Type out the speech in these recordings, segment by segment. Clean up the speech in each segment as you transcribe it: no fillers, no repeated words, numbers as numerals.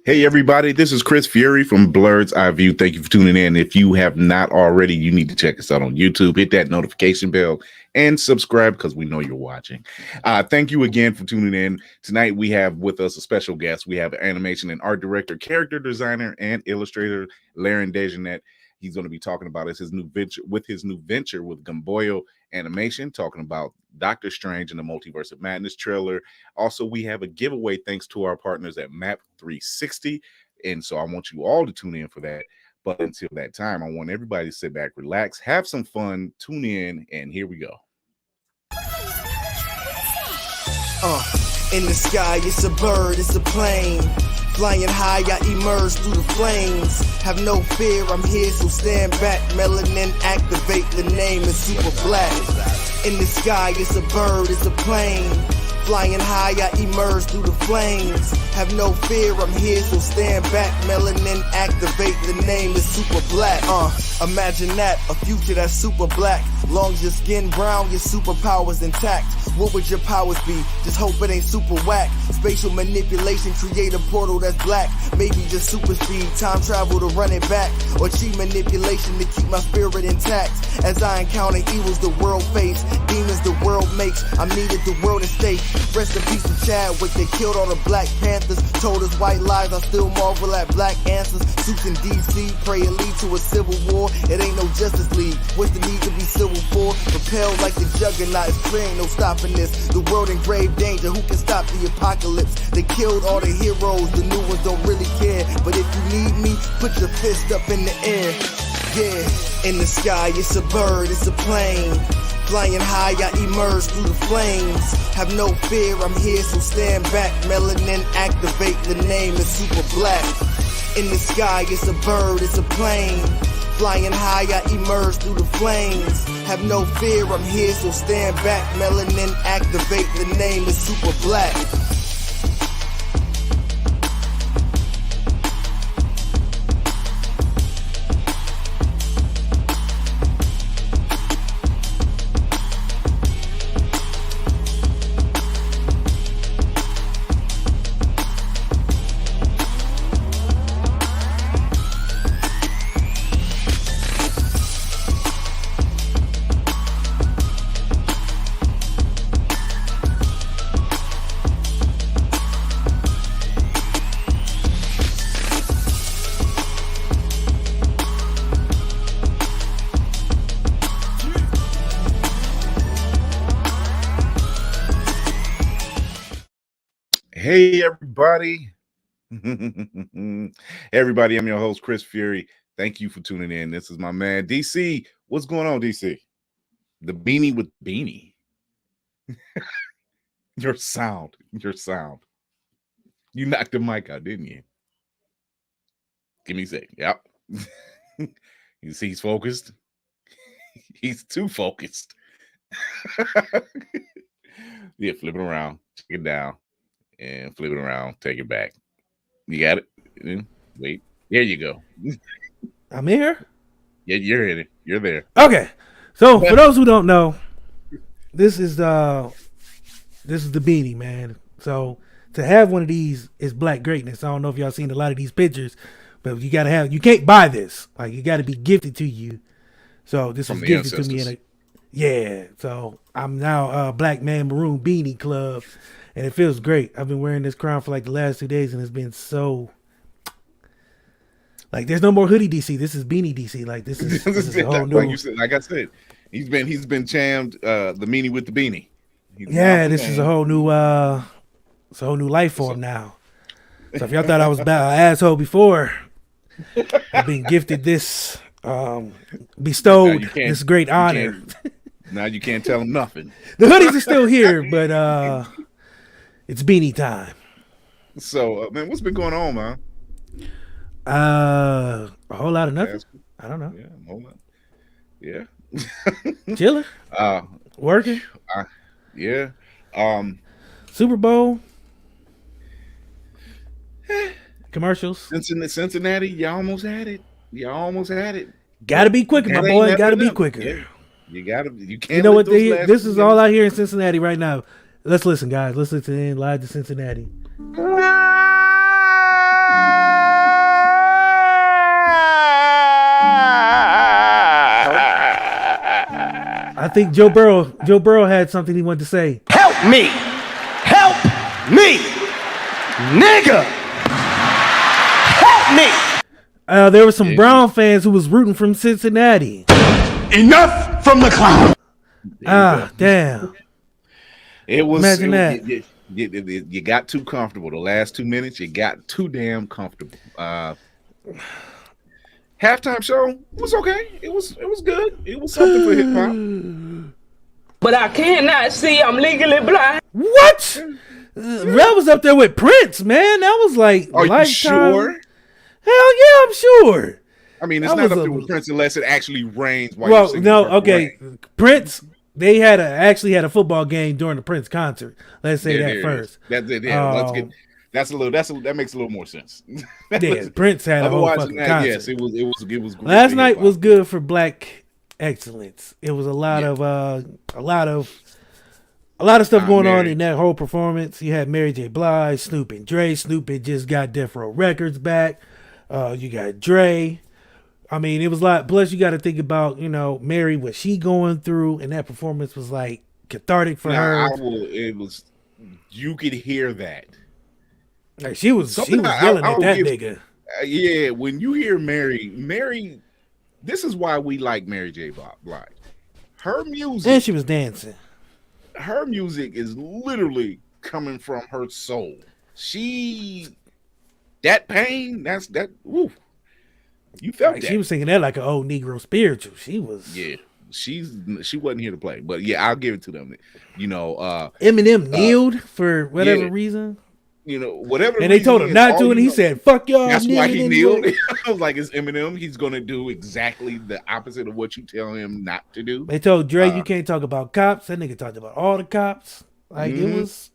Hey everybody, this is Chris Fury from Blurred's Eye View. Thank you for tuning in. If you have not already, you need to check us out on YouTube. Hit that notification bell and subscribe because we know you're watching. Thank you again for tuning in. Tonight we have with us a special guest. We have animation and art director, character designer, and illustrator Layron Dejarnette. He's going to be talking about his new venture with Gumboyo Animation, talking about Doctor Strange and the Multiverse of Madness trailer. Also, we have a giveaway thanks to our partners at Map 360. And so I want you all to tune in for that. But until that time, I want everybody to sit back, relax, have some fun, tune in, and here we go. In the sky, it's a bird, it's a plane. Flying high, I emerge through the flames. Have no fear, I'm here, so stand back. Melanin activate, the name is super black. In the sky, it's a bird, it's a plane. Flying high, I emerge through the flames. Have no fear, I'm here, so stand back. Melanin activate, the name is super black. Imagine that, a future that's super black. Long as your skin brown, your superpowers intact. What would your powers be? Just hope it ain't super whack. Spatial manipulation, create a portal that's black. Maybe just super speed, time travel to run it back. Or cheat manipulation to keep my spirit intact. As I encounter evils the world face, demons the world makes, I'm needed the world at stake. Rest in peace to Chadwick, they killed all the Black Panthers. Told us white lies, I still marvel at black answers. Suits in DC, pray it lead to a civil war. It ain't no Justice League, what's the need to be civil for? Propelled like the juggernaut, it's clear ain't no stopping this. The world in grave danger, who can stop the apocalypse? They killed all the heroes, the new ones don't really care. But if you need me, put your fist up in the air. Yeah, in the sky, it's a bird, it's a plane. Flying high, I emerge through the flames. Have no fear, I'm here, so stand back. Melanin activate, the name is super black. In the sky, it's a bird, it's a plane. Flying high, I emerge through the flames. Have no fear, I'm here, so stand back. Melanin activate, the name is super black. Hey, everybody. Everybody, I'm your host, Chris Fury. Thank you for tuning in. This is my man, DC. What's going on, DC? The beanie with beanie. Your sound. You knocked the mic out, didn't you? Give me a sec. Yep. You see he's focused? He's too focused. Yeah, flip it around. Check it down. And flip it around, take it back. You got it? Wait. There you go. I'm here? Yeah, you're in it. You're there. Okay. So for those who don't know, this is the beanie, man. So to have one of these is black greatness. I don't know if y'all seen a lot of these pictures, but you can't buy this. Like, you gotta be gifted to you. So this was gifted to me so I'm now a Black Man Maroon Beanie Club. And it feels great. I've been wearing this crown for like the last 2 days, and it's been so like there's no more hoodie DC. This is beanie DC. Like this is a whole new. Like you said, like I said, he's been chammed the meanie with the beanie. This is a whole new life form now. So if y'all thought I was an asshole before, I've been gifted this, bestowed this great honor. Now you can't tell him nothing. The hoodies are still here, but it's beanie time. So, man, what's been going on, man? A whole lot of nothing. I don't know. Yeah, a whole lot. Yeah. Chilling. Working. Yeah. Super Bowl. Commercials. Cincinnati, you almost had it. Gotta be quicker, my boy. Gotta be quicker. Yeah. You can't. You know what? This is all out here in Cincinnati right now. Let's listen, guys. Let's listen in live to Cincinnati. I think Joe Burrow had something he wanted to say. Help me, nigga, help me. There were some Brown fans who was rooting from Cincinnati. Enough from the clown. Damn. It was. Imagine that. You got too comfortable. The last 2 minutes, you got too damn comfortable. Halftime show was okay. It was good. It was something for hip hop. But I cannot see. I'm legally blind. What? That was up there with Prince, man. That was like Are you sure? Hell yeah, I'm sure. I mean, it's not up there with Prince unless it actually rains. Well, no, okay. Prince, they actually had a football game during the Prince concert. Let's say that first. That's it. Yeah, let's get. That makes a little more sense. Yeah, Prince had a whole fucking concert. Yes, it was great. Last night was good for Black excellence. It was a lot of stuff going on in that whole performance. You had Mary J. Blige, Snoop and Dre. Snoop had just got Death Row Records back. You got Dre. I mean, it was a lot. Plus, you got to think about, Mary, what she going through, and that performance was like cathartic for her. You could hear that. Like she was yelling at that nigga. Yeah, when you hear Mary, this is why we like Mary J. Blige. Her music, and she was dancing. Her music is literally coming from her soul. That pain, that. Woo, you felt that. She was singing that like an old Negro spiritual. She was. Yeah, she wasn't here to play, but yeah, I'll give it to them. Eminem kneeled for whatever reason. Whatever. And they told him not to, and he said, "Fuck y'all." That's why he kneeled. I was like, it's Eminem. He's gonna do exactly the opposite of what you tell him not to do. They told Dre, "You can't talk about cops." That nigga talked about all the cops. Like it was.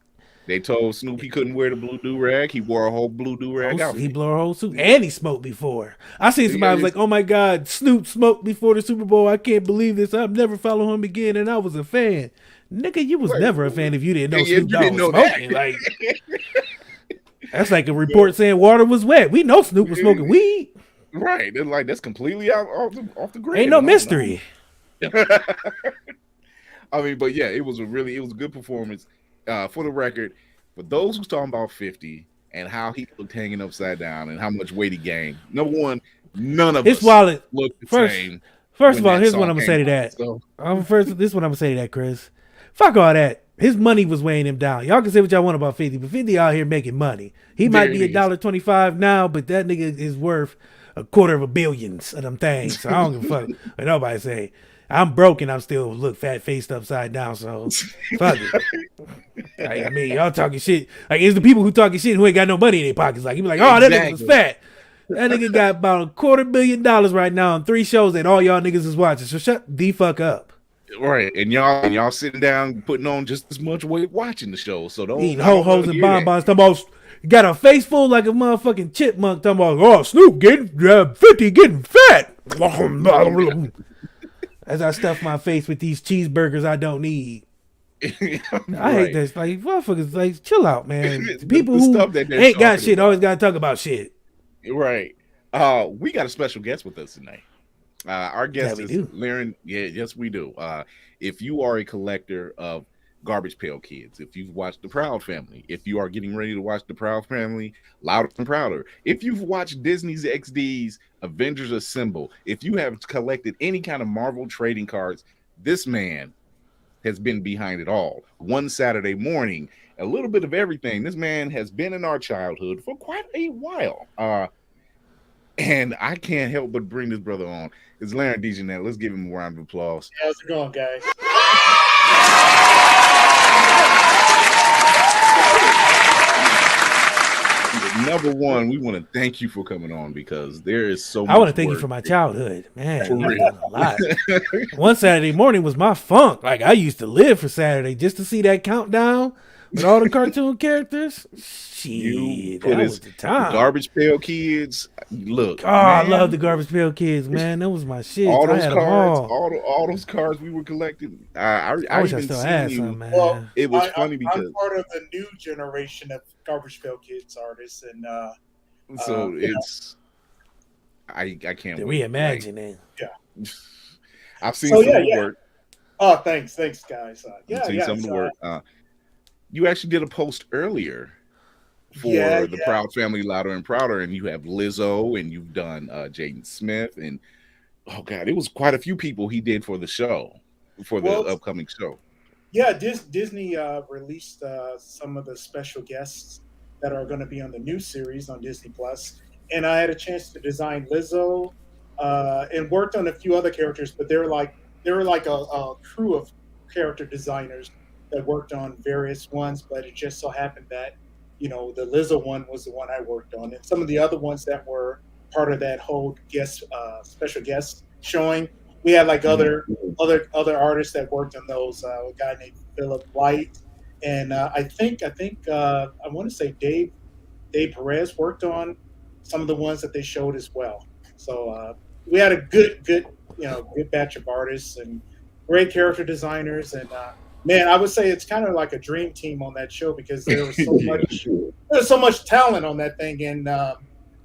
They told Snoop he couldn't wear the blue do-rag. He wore a whole blue do-rag outfit. He blew a whole suit, and he smoked before. I seen somebody was like, "Oh my God, Snoop smoked before the Super Bowl. I can't believe this. I'll never follow him again." And I was a fan. Nigga, you was never a fan if you didn't know Snoop Dogg was smoking. Like. That's like a report saying water was wet. We know Snoop was smoking weed. Right. They're like, that's completely off the grid. Ain't no mystery. I mean, but yeah, it was a good performance. For the record, for those who's talking about 50 and how he looked hanging upside down and how much weight he gained, number one, none of us looked the same. First of all, here's what I'm going to say to that. This is what I'm going to say to that, Chris. Fuck all that. His money was weighing him down. Y'all can say what y'all want about 50, but 50 out here making money. He might be $1.25 now, but that nigga is worth $250 million of them things. So I don't give a fuck what nobody say. I'm broke and I'm still look fat faced upside down. So fuck it. Like, I mean, y'all talking shit. Like it's the people who talking shit who ain't got no money in their pockets. Like you be like, oh, that nigga was fat. That nigga got about $250 million right now on 3 shows that all y'all niggas is watching. So shut the fuck up. Right, and y'all sitting down putting on just as much weight watching the show. So don't eating ho-hos and bonbons. Talking about got a face full like a motherfucking chipmunk. Talking about Snoop getting 50 getting fat. As I stuff my face with these cheeseburgers I don't need. I hate this. Like motherfuckers, like chill out, man. People who ain't got shit always gotta talk about shit. Right. We got a special guest with us tonight. Our guest is Layron. Yeah, yes, we do. If you are a collector of Garbage Pail Kids, if you've watched The Proud Family, if you are getting ready to watch The Proud Family, Louder and Prouder, if you've watched Disney's XD's Avengers Assemble, if you have collected any kind of Marvel trading cards, this man has been behind it all. One Saturday morning, a little bit of everything. This man has been in our childhood for quite a while. And I can't help but bring this brother on. It's Layron Dejarnette. Let's give him a round of applause. How's it going, guys? Number one, we want to thank you for coming on because there is so much. I want to thank you for my childhood. Man, you've done a lot. One Saturday morning was my funk. Like I used to live for Saturday just to see that countdown with all the cartoon characters. Shit, that was the time. Garbage Pail Kids. Look, I love the Garbage Pail Kids, man. That was my shit. All those cards, all those cards we were collecting. I wish I still had some, man. Well, it was funny because I'm part of the new generation of Garbage Pail Kids artists, and so it's I can't reimagine it. Yeah, I've seen some work. Oh, thanks, guys. I've seen some of the work. You actually did a post earlier Yeah, for the Proud Family Louder and Prouder, and you have Lizzo, and you've done Jaden Smith, and oh god, it was quite a few people he did for the show, for the upcoming show. Yeah, Disney released some of the special guests that are going to be on the new series on Disney Plus, and I had a chance to design Lizzo, and worked on a few other characters, but they were like a crew of character designers that worked on various ones. But it just so happened that the Lizzo one was the one I worked on, and some of the other ones that were part of that whole special guest showing. We had like other artists that worked on those. A guy named Philip White, and I want to say Dave Perez worked on some of the ones that they showed as well. So we had a good batch of artists and great character designers. And man, I would say it's kind of like a dream team on that show, because there was so much talent on that thing. And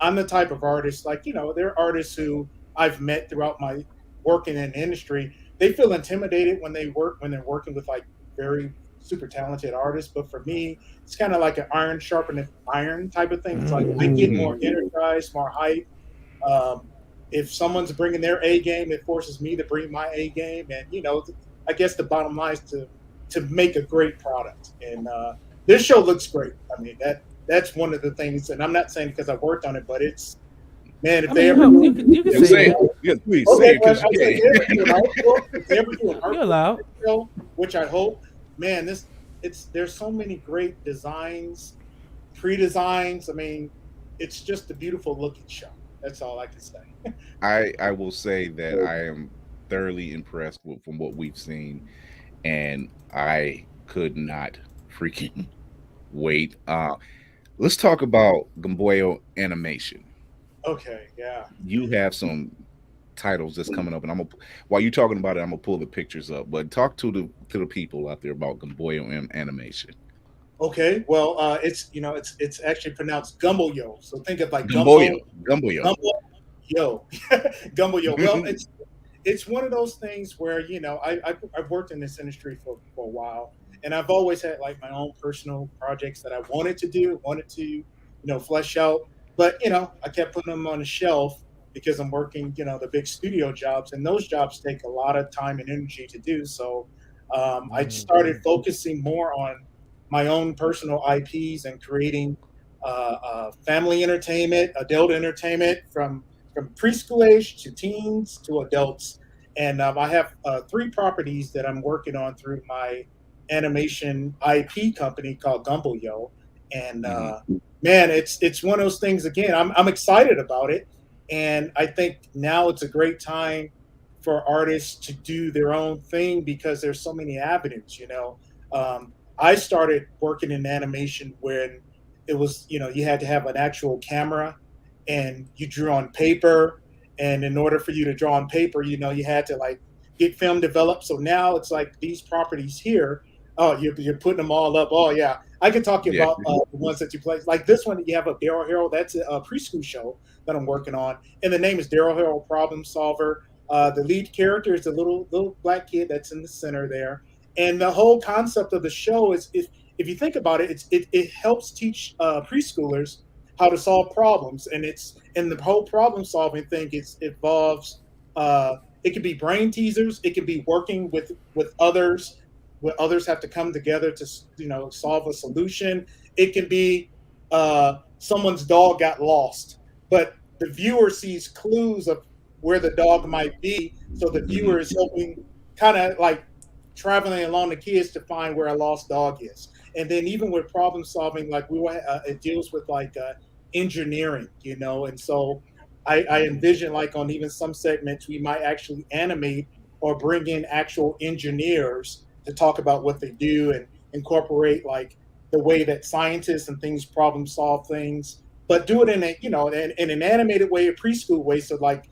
I'm the type of artist, like, there are artists who I've met throughout my working in the industry. They feel intimidated when they're working with like very super talented artists. But for me, it's kind of like an iron sharpening iron type of thing. It's like I get more energized, more hype. If someone's bringing their A game, it forces me to bring my A game. And I guess the bottom line is to make a great product. And this show looks great. I mean, that's one of the things. And I'm not saying because I worked on it, but it's, man, if they ever you can say it. Yeah, please say it, because if they ever do an You're allowed. show, which I hope, man, there's so many great designs, pre-designs. I mean, it's just a beautiful looking show. That's all I can say. I will say that I am thoroughly impressed from what we've seen, and I could not freaking wait. Let's talk about Gumboyo animation. Okay, yeah. You have some titles that's coming up, and while you're talking about it, I'm gonna pull the pictures up. But talk to the people out there about Gumboyo animation. Okay, well, it's actually pronounced Gumboyo. So think of like Gumboyo. Gumboyo, Gumboyo. Well, it's one of those things where I've worked in this industry for a while, and I've always had like my own personal projects that I wanted to flesh out. But I kept putting them on the shelf because I'm working the big studio jobs, and those jobs take a lot of time and energy to do. So I started focusing more on my own personal IPs and creating family entertainment, adult entertainment from preschool age to teens to adults. And I have 3 properties that I'm working on through my animation IP company called Gumboyo. And man, it's one of those things. Again, I'm excited about it, and I think now it's a great time for artists to do their own thing because there's so many avenues. I started working in animation when it was you had to have an actual camera, and you drew on paper. And in order for you to draw on paper, you had to like get film developed. So now it's like these properties here. Oh, you're putting them all up. Oh yeah, I can talk to you about the ones that you play. Like this one, you have a Daryl Harrell. That's a preschool show that I'm working on, and the name is Daryl Harrell Problem Solver. The lead character is a little black kid that's in the center there, and the whole concept of the show is if you think about it, it helps teach preschoolers how to solve problems, and the whole problem solving thing involves. It could be brain teasers. It could be working with others. Where others have to come together to solve a solution. It can be someone's dog got lost, but the viewer sees clues of where the dog might be, so the viewer is helping, kind of like traveling along the kids to find where a lost dog is. And then even with problem solving, like it deals with like engineering, and so I envision like on even some segments we might actually animate or bring in actual engineers to talk about what they do and incorporate like the way that scientists and things problem solve things, but do it in in an animated way, a preschool way, so like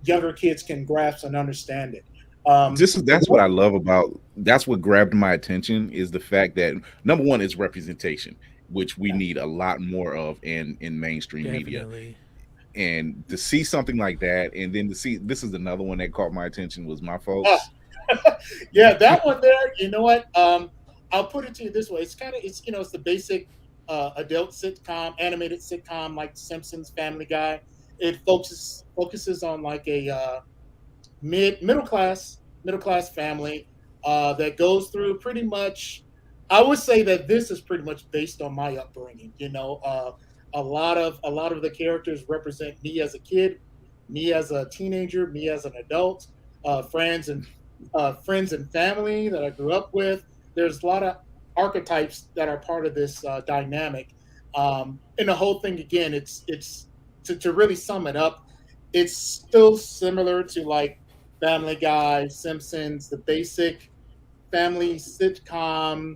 younger kids can grasp and understand it. That's what I love about. That's what grabbed my attention, is the fact that number one is representation, which we need a lot more of in mainstream media. And to see something like that, and then to see, this is another one that caught my attention, was My Folks. Yeah, that one there. You know what? I'll put it to you this way. It's it's the basic adult sitcom, animated sitcom like Simpsons, Family Guy. It focuses on like a middle class family that goes through pretty much. I would say that this is pretty much based on my upbringing. A lot of the characters represent me as a kid, me as a teenager, me as an adult, friends and friends and family that I grew up with. There's a lot of archetypes that are part of this dynamic, and the whole thing again. It's to really sum it up. It's still similar to like Family Guy, Simpsons, the basic family sitcom,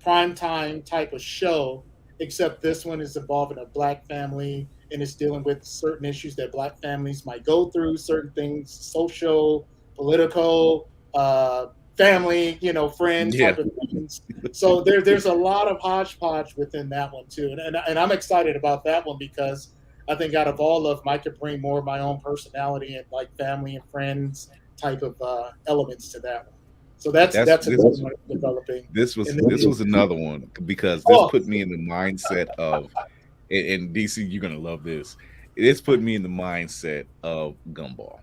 primetime type of show, except this one is involving a black family and it's dealing with certain issues that black families might go through, certain things, social, political, family, friend Yeah. type of things. So there's a lot of hodgepodge within that one too, and I'm excited about that one because I think out of all of them, I could bring more of my own personality and like family and friends type of elements to that one. So that's a good one developing. This was another one because this put me in the mindset of, and DC, you're gonna love this. This put me in the mindset of Gumball.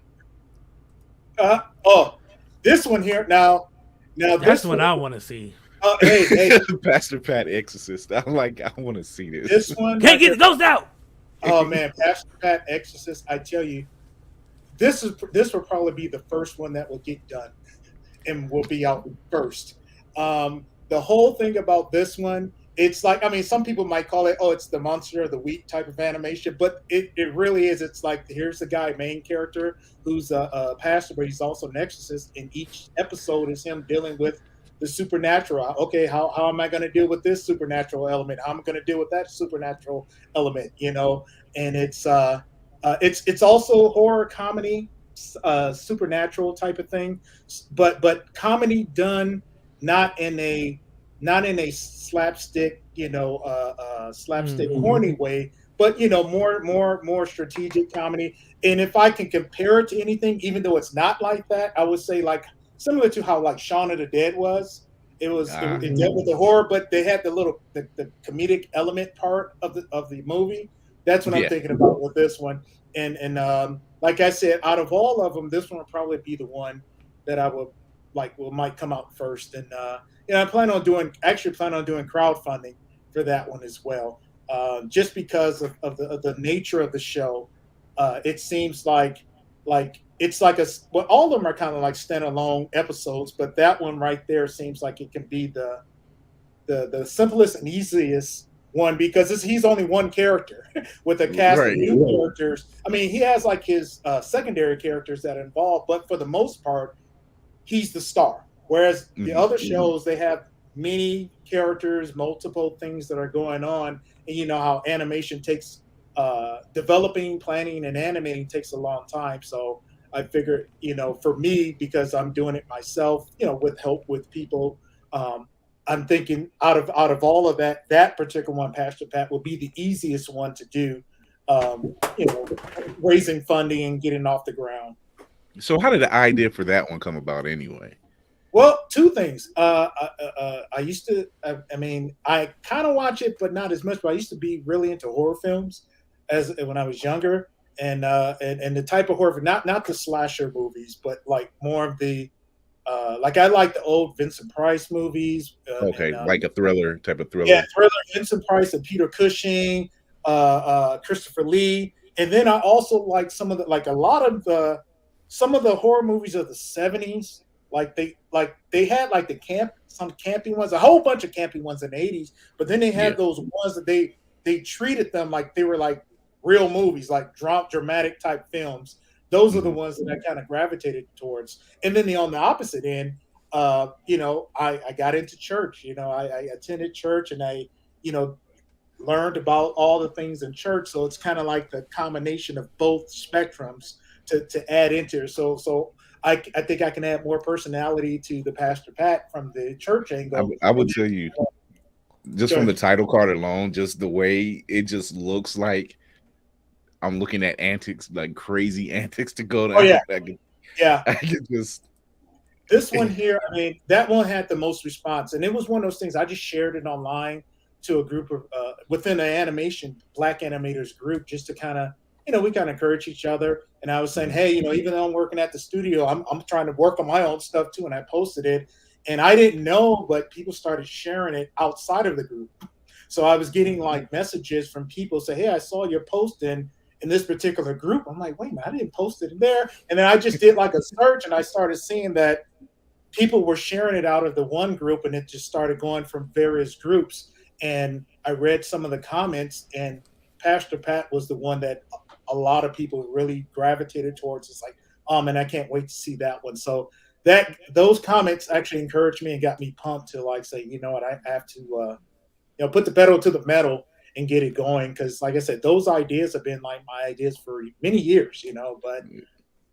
This one here now That's what I want to see. Hey, Pastor Pat Exorcist. I want to see this. This one Can't get the ghost out. Oh man, Pastor Pat Exorcist. I tell you, this will probably be the first one that will get done and will be out first. The whole thing about this one, it's like, I mean, some people might call it, it's the monster of the week type of animation, but it really is. It's like, here's the guy, main character, who's a pastor, but he's also an exorcist, and each episode is him dealing with the supernatural. Okay, how am I going to deal with this supernatural element? How am I going to deal with that supernatural element? And it's also horror comedy, supernatural type of thing, but comedy done not in a slapstick, slapstick corny way, but more strategic comedy. And if I can compare it to anything, even though it's not like that, I would say like similar to how like Shaun of the Dead was. It dealt with the horror, but they had the comedic element part of the movie. That's what I'm thinking about with this one. And like I said, out of all of them, this one will probably be the one that I would might come out first. And I plan on doing crowdfunding for that one as well, just because of the nature of the show. It seems like it's like all of them are kind of like standalone episodes, but that one right there seems like it can be the simplest and easiest one because he's only one character with a cast of new characters. I mean, he has like his secondary characters that are involved, but for the most part, he's the star. Whereas the other shows, they have many characters, multiple things that are going on, and you know how animation takes developing, planning, and animating takes a long time. So I figured, for me, because I'm doing it myself, with help with people, I'm thinking out of all of that particular one, Pastor Pat, will be the easiest one to do, raising funding and getting off the ground. So how did the idea for that one come about anyway? Well, two things. I used to, I kind of watch it, but not as much, but I used to be really into horror films when I was younger. And the type of horror, not the slasher movies, but like more of the, I like the old Vincent Price movies. Like a thriller type of thriller. Yeah, thriller, Vincent Price and Peter Cushing, Christopher Lee. And then I also like some of the horror movies of the 70s. They had like some campy ones, a whole bunch of campy ones in the 80s, but then they had those ones that they treated them like they were like real movies, like dramatic type films. Those are the ones that I kind of gravitated towards. And then on the opposite end, I got into church. I attended church and I learned about all the things in church. So it's kind of like the combination of both spectrums to add into. So I think I can add more personality to the Pastor Pat from the church angle. I would tell you, just from the title card alone, just the way it just looks like I'm looking at antics, like crazy antics to go down. Oh, yeah. I can just. This one here, I mean, that one had the most response, and it was one of those things. I just shared it online to a group of within the animation Black animators group, just to kind of, we kind of encourage each other. And I was saying, hey, even though I'm working at the studio, I'm trying to work on my own stuff too. And I posted it, and I didn't know, but people started sharing it outside of the group. So I was getting like messages from people say, hey, I saw your post in this particular group. I'm like, wait a minute, I didn't post it in there. And then I just did like a search, and I started seeing that people were sharing it out of the one group, and it just started going from various groups. And I read some of the comments, and Pastor Pat was the one that a lot of people really gravitated towards. It's like, and I can't wait to see that one. So those comments actually encouraged me and got me pumped to like say, you know what, I have to put the pedal to the metal and get it going. Because like I said, those ideas have been like my ideas for many years, but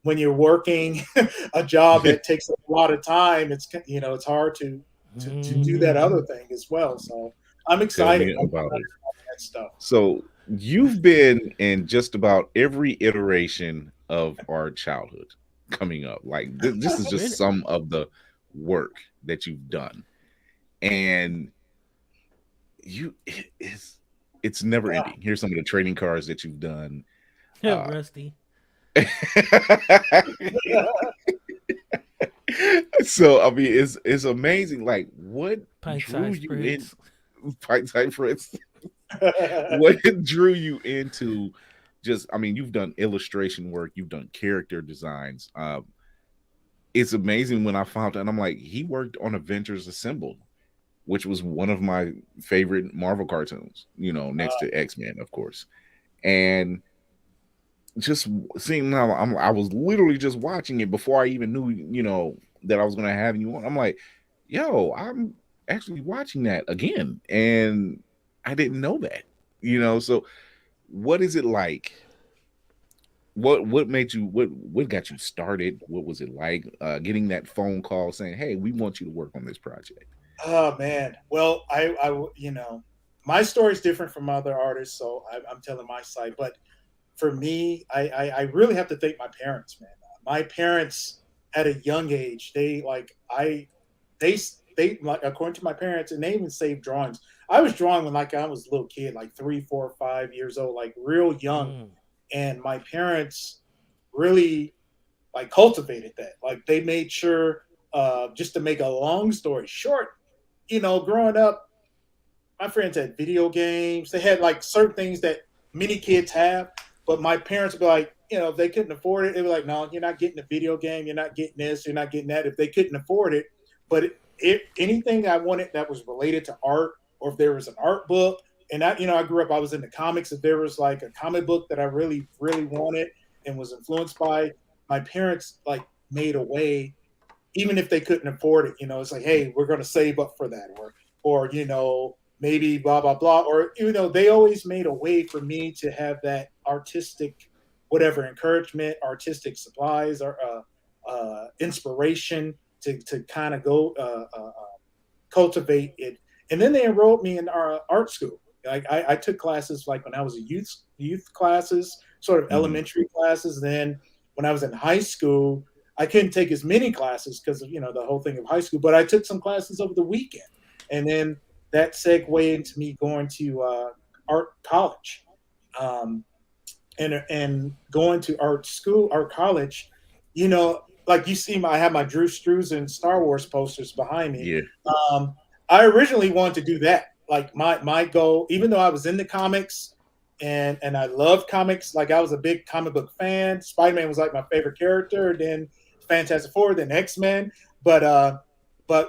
when you're working a job that takes a lot of time, it's hard to do that other thing as well. So I'm excited about it. That stuff. So you've been in just about every iteration of our childhood coming up. Like this is just some of the work that you've done, and it's never ending. Here's some of the trading cards that you've done. Rusty. So I mean, it's amazing. Like what drew you in? Pint-sized Fritz. What drew you into you've done illustration work, you've done character designs. It's amazing when I found out, I'm like, he worked on Avengers Assemble, which was one of my favorite Marvel cartoons, next to X-Men, of course. And just seeing now, I was literally just watching it before I even knew, that I was going to have you on. I'm like, yo, I'm actually watching that again. And I didn't know that, so what is it like? What made you, what got you started? What was it like getting that phone call saying, hey, we want you to work on this project? Oh man. Well, I my story is different from other artists, so I'm telling my side. But for me, I really have to thank my parents, man. My parents at a young age, they like according to my parents, and they even saved drawings. I was drawing when I was a little kid, like 3, 4, 5 years old, like real young. And my parents really like cultivated that. Like they made sure, just to make a long story short, growing up, my friends had video games. They had like certain things that many kids have, but my parents would be like, if they couldn't afford it, they were like, no, you're not getting a video game. You're not getting this. You're not getting that. If they couldn't afford it. But if anything I wanted that was related to art, or if there was an art book, and I grew up, I was into comics. If there was like a comic book that I really, really wanted and was influenced by, my parents like made a way, even if they couldn't afford it, it's like, hey, we're going to save up for that, or maybe blah, blah, blah. Or, they always made a way for me to have that artistic, whatever, encouragement, artistic supplies, or inspiration to kind of go cultivate it. And then they enrolled me in our art school. Like I took classes like when I was a youth classes, sort of elementary classes. Then when I was in high school, I couldn't take as many classes because of, the whole thing of high school, but I took some classes over the weekend. And then that segued into me going to art college. And going to art college, like you see, I have my Drew Struzan Star Wars posters behind me. Yeah. I originally wanted to do that. Like my goal, even though I was into comics and I loved comics, like I was a big comic book fan. Spider-Man was like my favorite character, then Fantastic Four, then X-Men. But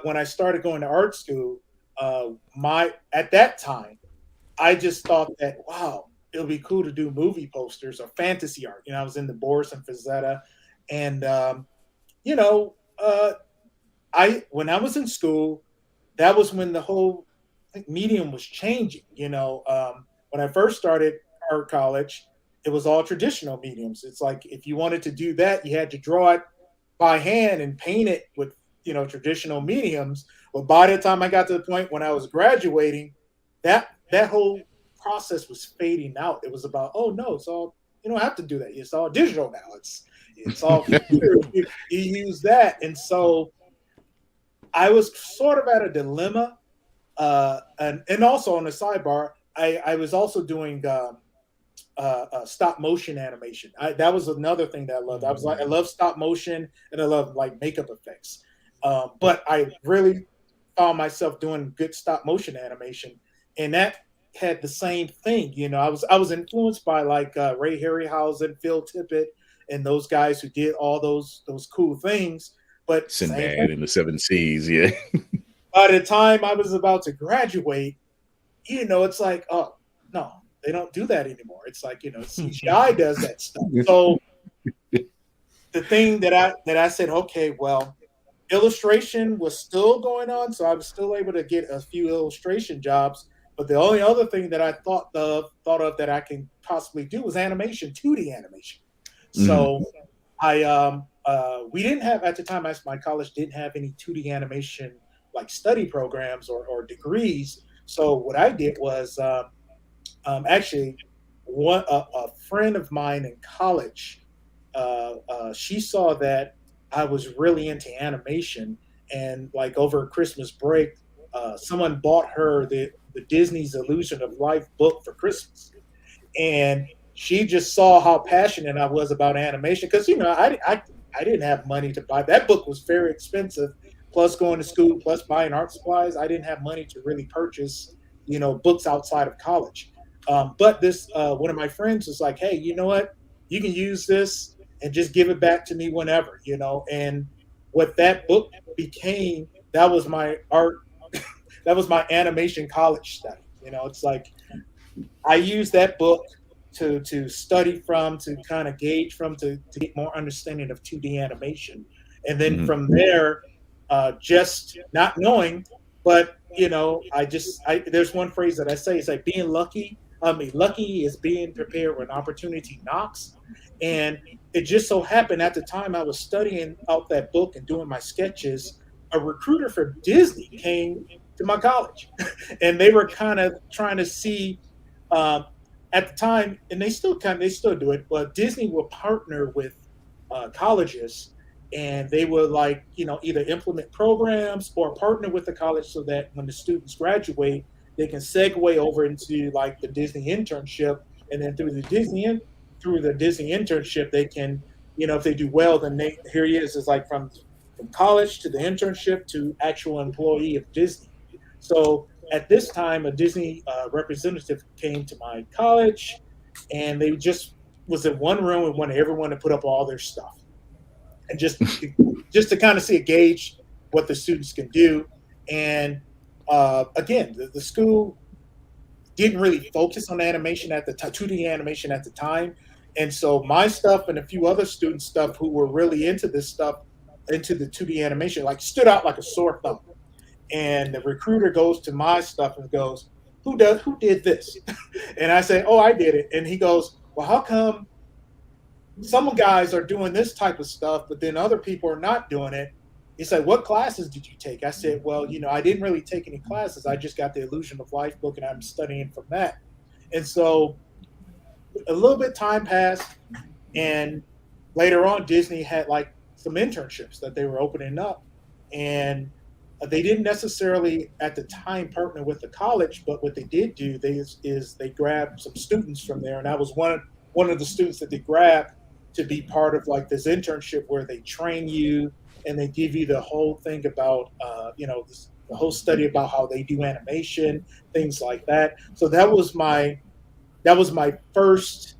when I started going to art school, at that time, I just thought that, wow, it would be cool to do movie posters or fantasy art. I was into Boris and Frazetta. And, when I was in school, that was when the whole medium was changing. When I first started art college, it was all traditional mediums. It's like, if you wanted to do that, you had to draw it by hand and paint it with, traditional mediums. But by the time I got to the point when I was graduating, that whole process was fading out. It was about, oh no, it's all, you don't have to do that. It's all digital now. It's all computer. You use that. And so I was sort of at a dilemma, and also on the sidebar, I was also doing stop motion animation. That was another thing that I loved. I love stop motion and I love like makeup effects. But I really found myself doing good stop motion animation, and that had the same thing. I was influenced by like Ray Harryhausen, Phil Tippett, and those guys who did all those cool things. But Sinbad in the Seven Seas, yeah. by the time I was about to graduate, it's like, oh no, they don't do that anymore. It's like, CGI does that stuff. So the thing that I said, okay, well, illustration was still going on, so I was still able to get a few illustration jobs. But the only other thing that I thought of that I can possibly do was animation, 2D animation. So we didn't have at the time. My college didn't have any 2D animation like study programs or degrees. So what I did was actually a friend of mine in college. She saw that I was really into animation, and like over Christmas break, someone bought her the Disney's Illusion of Life book for Christmas, and she just saw how passionate I was about animation because I didn't have money to buy that book. Was very expensive, plus going to school, plus buying art supplies. I didn't have money to really purchase books outside of college. But this one of my friends was like, hey, you know what? You can use this and just give it back to me whenever, And what that book became, that was my art, that was my animation college study. It's like I used that book to study from, to kind of gauge from, to get more understanding of 2D animation. And then from there, just not knowing, but there's one phrase that I say, it's like being lucky. Lucky is being prepared when opportunity knocks. And it just so happened at the time I was studying out that book and doing my sketches, a recruiter for Disney came to my college, and they were kind of trying to see at the time, and they still do it, but Disney will partner with colleges, and they would either implement programs or partner with the college so that when the students graduate, they can segue over into like the Disney internship, and then through the Disney internship, they can, if they do well, then here he is like from college to the internship to actual employee of Disney. So at this time, a Disney representative came to my college, and they just was in one room and wanted everyone to put up all their stuff, and just to kind of see a gauge what the students can do. And again, the school didn't really focus on animation at the 2D animation at the time. And so my stuff and a few other students' stuff who were really into this stuff, into the 2D animation, like stood out like a sore thumb. And the recruiter goes to my stuff and goes, who did this? And I say, oh, I did it. And he goes, well, how come some guys are doing this type of stuff, but then other people are not doing it? He said, what classes did you take? I said, well, I didn't really take any classes. I just got the Illusion of Life book, and I'm studying from that. And so a little bit time passed, and later on, Disney had like some internships that they were opening up. And they didn't necessarily at the time partner with the college, but what they did do is they grabbed some students from there. And I was one of the students that they grabbed to be part of like this internship where they train you and they give you the whole thing about, the whole study about how they do animation, things like that. So that was my first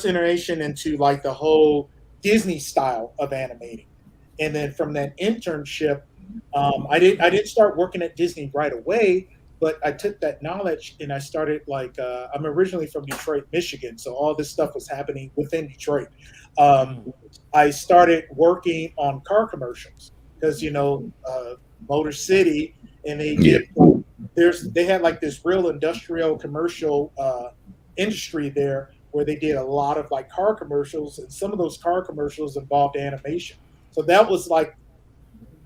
iteration into like the whole Disney style of animating. And then from that internship, I didn't start working at Disney right away, but I took that knowledge and I started I'm originally from Detroit, Michigan, so all this stuff was happening within Detroit. I started working on car commercials because Motor City, and they had like this real industrial commercial industry there where they did a lot of like car commercials, and some of those car commercials involved animation. So that was like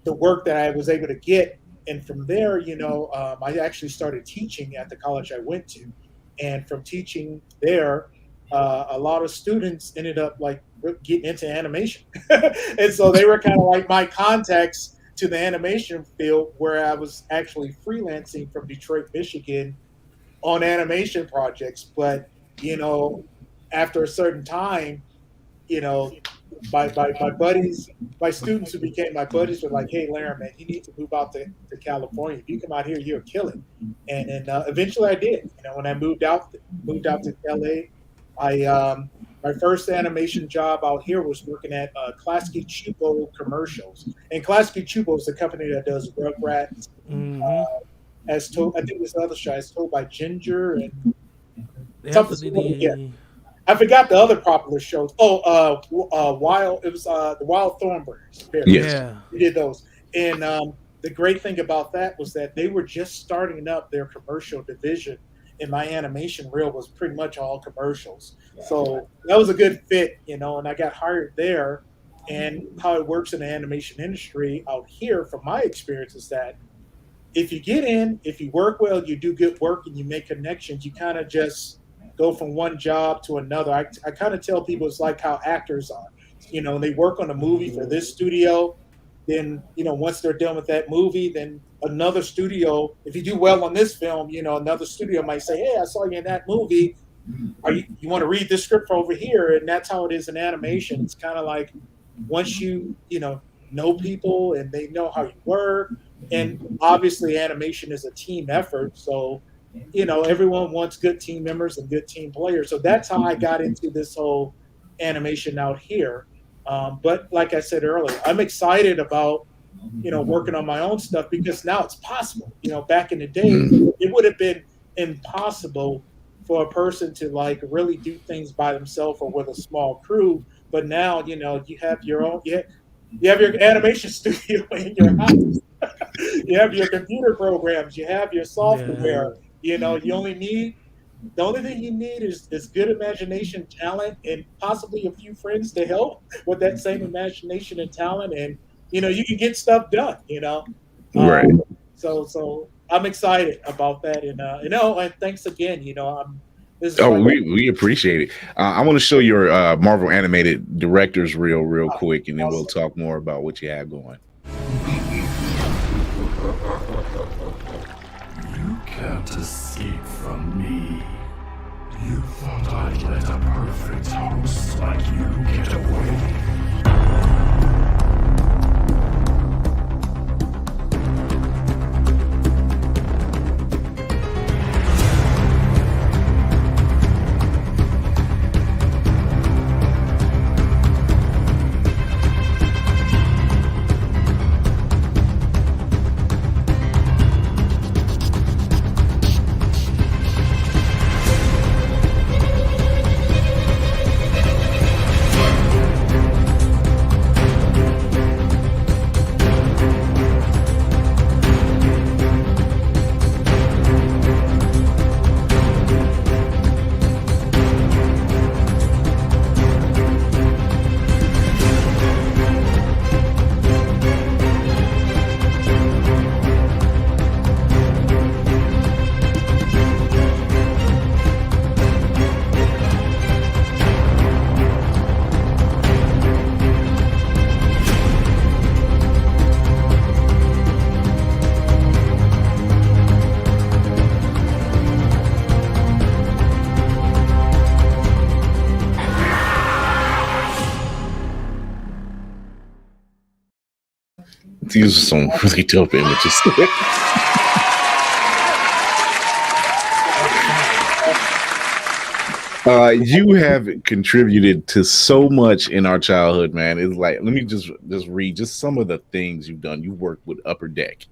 the work that I was able to get. And from there, I actually started teaching at the college I went to. And from teaching there, a lot of students ended up like getting into animation. And so they were kind of like my contacts to the animation field where I was actually freelancing from Detroit, Michigan on animation projects. But, after a certain time, my buddies, my students who became my buddies were like, "Hey, Layron, man, you need to move out to California. If you come out here, you'll kill it." And eventually, I did. When I moved out to LA, my first animation job out here was working at Klasky Chupo commercials. And Klasky Chupo is the company that does Rugrats. As told, I think this other show is told by Ginger and something. I forgot the other popular shows. Wild. It was the Wild Thornberrys. Yes. We did those. And the great thing about that was that they were just starting up their commercial division, and my animation reel was pretty much all commercials. So that was a good fit, and I got hired there. And how it works in the animation industry out here, from my experience, is that if you get in, if you work well, you do good work, and you make connections, you kind of just go from one job to another. I kind of tell people it's like how actors are. They work on a movie for this studio. Then, once they're done with that movie, then another studio, if you do well on this film, another studio might say, "Hey, I saw you in that movie. You want to read this script over here?" And that's how it is in animation. It's kind of like once you know people and they know how you work, and obviously animation is a team effort. So everyone wants good team members and good team players. So that's how I got into this whole animation out here. But like I said earlier, I'm excited about, working on my own stuff because now it's possible. Back in the day, it would have been impossible for a person to really do things by themselves or with a small crew. But now, you have your own, you have your animation studio in your house. You have your computer programs, you have your software. The only thing you need is good imagination, talent, and possibly a few friends to help with that same imagination and talent, and you can get stuff done. Right. So I'm excited about that, and thanks again. We appreciate it. I want to show your Marvel animated directors real quick, and then we'll talk more about what you have going. You can't escape from me. You thought I'd let a perfect host like you get away? These are some really dope images. You have contributed to so much in our childhood, man. It's like, let me just read just some of the things you've done. You worked with Upper Deck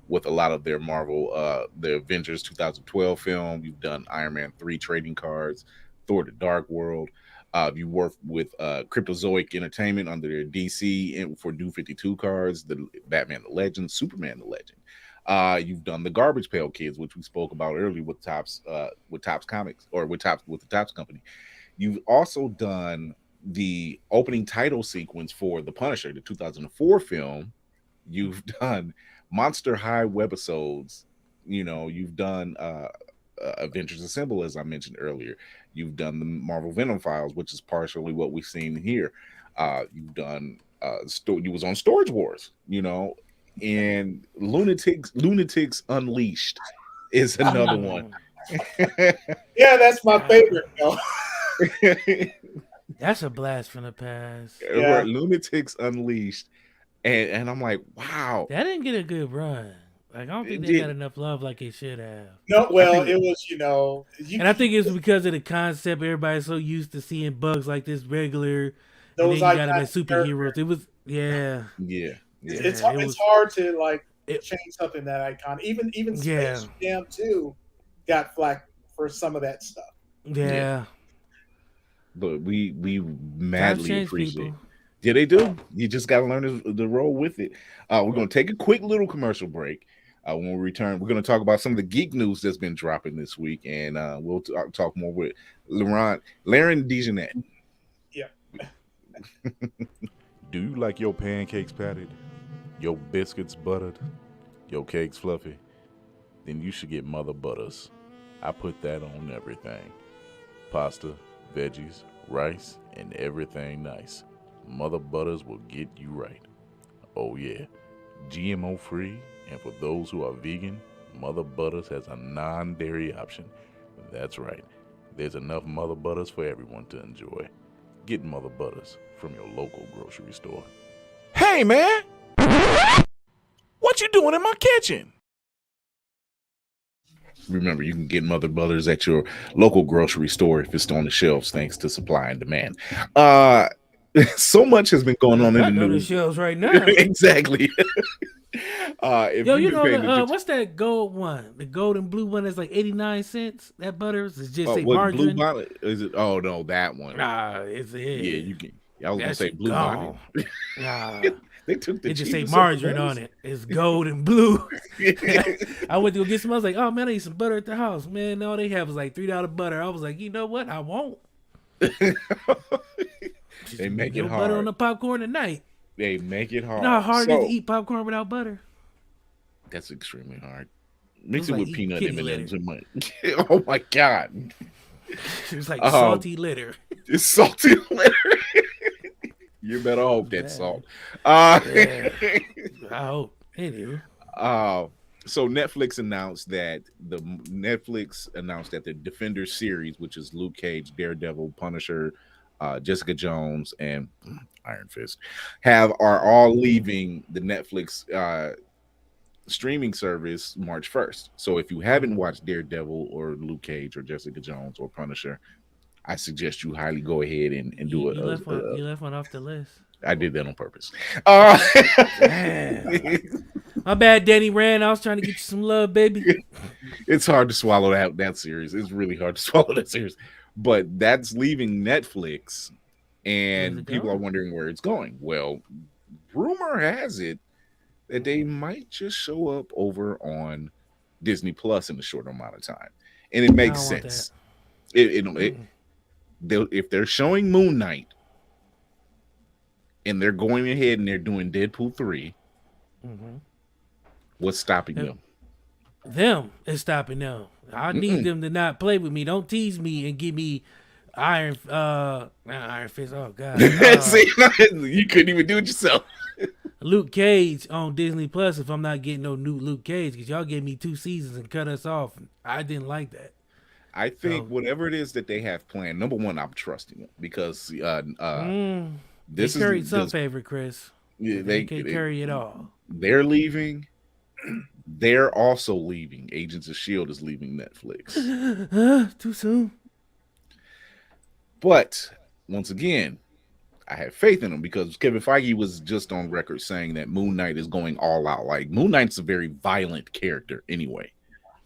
with a lot of their Marvel, the Avengers 2012 film. You've done Iron Man 3 trading cards, Thor: The Dark World. You worked with Cryptozoic Entertainment under their DC and for New 52 cards, the Batman the Legend, Superman the Legend. You've done the Garbage Pail Kids, which we spoke about earlier with Topps Comics, or with the Topps company. You've also done the opening title sequence for The Punisher, the 2004 film. You've done Monster High webisodes. You've done Avengers Assemble, as I mentioned earlier. You've done the Marvel Venom Files, which is partially what we've seen here. You've done you was on Storage Wars, And Lunatics Unleashed is another one. Yeah, that's my favorite. Though. That's a blast from the past. Yeah. Lunatics Unleashed, and I'm like, wow, That didn't get a good run. Like, I don't think they got enough love like it should have. No, well, it was, and I think it's because of the concept. Everybody's so used to seeing bugs like this regular. And then you got them as superheroes. It was, yeah. It's hard to like change something that iconic. Even Space Jam 2 got flack for some of that stuff. Yeah. But we madly appreciate it. Yeah, they do. You just got to learn to roll with it. We're going to take a quick little commercial break. When we return, we're going to talk about some of the geek news that's been dropping this week, and we'll talk more with Layron Dejarnette. Yeah. Do you like your pancakes patted, your biscuits buttered, your cakes fluffy? Then you should get Mother Butters. I put that on everything. Pasta, veggies, rice, and everything nice. Mother Butters will get you right. Oh yeah, GMO free, and for those who are vegan, Mother Butters has a non-dairy option. That's right, there's enough Mother Butters for everyone to enjoy. Get Mother Butters from your local grocery store. Hey man! What you doing in my kitchen? Remember, you can get Mother Butters at your local grocery store if it's on the shelves, thanks to supply and demand. So much has been going on in the news. The shelves right now. Exactly. What's that gold one? The gold and blue one that's like 89 cents. That butter is just say margarine. Blue Bonnet? Is it? Oh no, that one. It's it. Yeah, you can. I was gonna say Blue Bonnet. They took the. It just say margarine on it. It's gold and blue. I went to go get some. I was like, oh man, I need some butter at the house. Man, all they have is like $3 butter. I was like, you know what? I won't. They make it hard. Butter on the popcorn tonight. They make it hard. You know how hard it is to eat popcorn without butter? That's extremely hard. Mix it with peanut M&Ms and money. Oh my god! It's like salty litter. It's salty litter. You better hope that's salt. I hope. Anyway. So Netflix announced that the Defenders series, which is Luke Cage, Daredevil, Punisher, Jessica Jones, and Iron Fist, are all leaving the Netflix streaming service March 1st. So if you haven't watched Daredevil or Luke Cage or Jessica Jones or Punisher, I suggest you highly go ahead and do it. You left one off the list. I did that on purpose. My bad, Danny Rand. I was trying to get you some love, baby. It's hard to swallow that series. It's really hard to swallow that series. But that's leaving Netflix, and people are wondering where it's going. Well, rumor has it that they might just show up over on Disney Plus in a short amount of time, and it makes sense. If they're showing Moon Knight and they're going ahead and they're doing Deadpool 3, what's stopping them? Them is stopping them. I need them to not play with me. Don't tease me and give me Iron Fist. Oh god, See, you couldn't even do it yourself. Luke Cage on Disney Plus. If I'm not getting no new Luke Cage, because y'all gave me 2 seasons and cut us off, I didn't like that. I think whatever it is that they have planned, number one, I'm trusting it because this they carried some favorite, Chris. Yeah, they can't carry it all. They're leaving. They're also leaving. Agents of S.H.I.E.L.D. is leaving Netflix. Too soon. But once again, I have faith in them because Kevin Feige was just on record saying that Moon Knight is going all out. Like, Moon Knight's a very violent character anyway.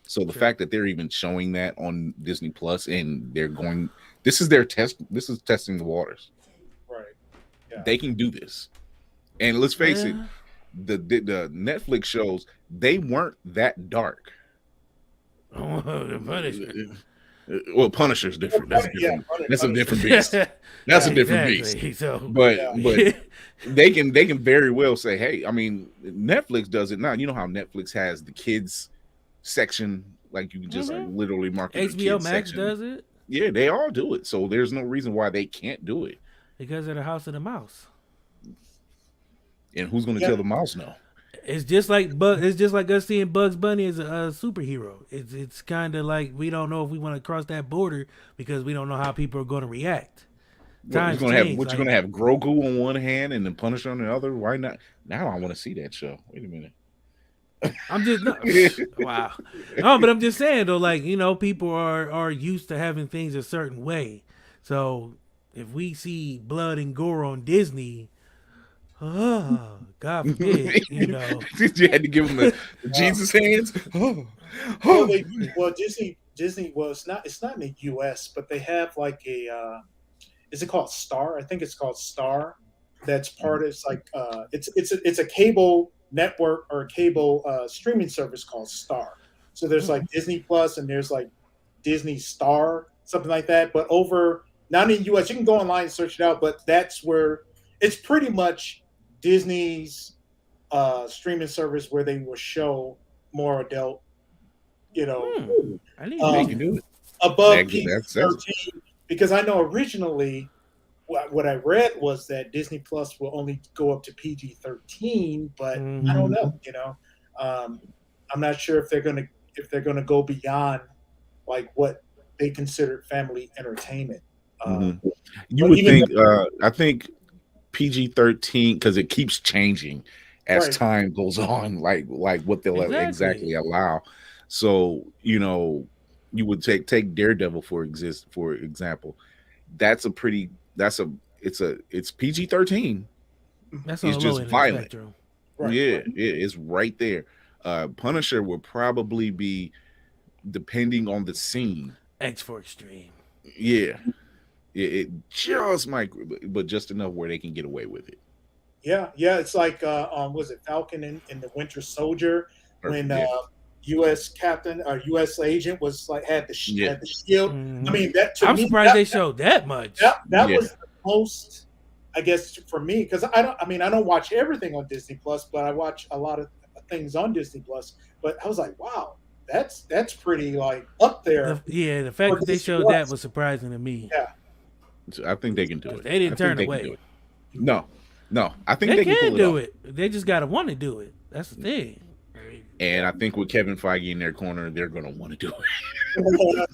So the fact that they're even showing that on Disney Plus and they're going, this is their test. This is testing the waters. Right. Yeah. They can do this. And let's face it, the Netflix shows, they weren't that dark. The Punisher. Well, Punisher's different. That's different. That's a different beast. That's a different beast. So, but they can very well say, hey, I mean, Netflix does it now. You know how Netflix has the kids section, like you can just like literally mark it. HBO Max does it. Yeah, they all do it. So there's no reason why they can't do it. Because of the House of the Mouse. And who's going to tell the mouse no? It's just like it's just like us seeing Bugs Bunny as a superhero. It's kind of like we don't know if we want to cross that border because we don't know how people are going to react. You're gonna have Grogu on one hand and then Punisher on the other? Why not? Now I want to see that show. Wait a minute. I'm just wow. No, but I'm just saying though, like, you know, people are used to having things a certain way. So if we see blood and gore on Disney, oh, God forbid, you know. You had to give them the Jesus hands. Well, Disney. Well, it's not in the U.S., but they have like a. Is it called Star? I think it's called Star. That's part of it's like it's a cable network or a cable streaming service called Star. So there's like Disney Plus and there's like Disney Star, something like that. But not in the US, you can go online and search it out, but that's where it's pretty much Disney's streaming service where they will show more adult, you know, I need to do it. above PG-13. Because I know originally what I read was that Disney Plus will only go up to PG-13, but I don't know. You know, I'm not sure if they're gonna go beyond like what they considered family entertainment. You would think. I think PG-13 because it keeps changing as time goes on, like what they'll exactly allow. So you know. You would take Daredevil for example. It's PG-13. That's it's just violent. Right. It's right there. Punisher will probably be, depending on the scene, X for extreme. Yeah, it just might, but just enough where they can get away with it. Yeah. It's like was it Falcon in the Winter Soldier when U.S. captain or U.S. agent was like had the shield. I mean, that I'm surprised they showed that much. That was the most, I guess, for me, because I don't watch everything on Disney Plus, but I watch a lot of things on Disney Plus. But I was like, wow, that's pretty like up there. The fact that they showed that was surprising to me. Yeah, so I think they can do it. They didn't turn away. No, I think they can do it. They just gotta want to do it. That's the thing. And I think with Kevin Feige in their corner, they're going to want to do it.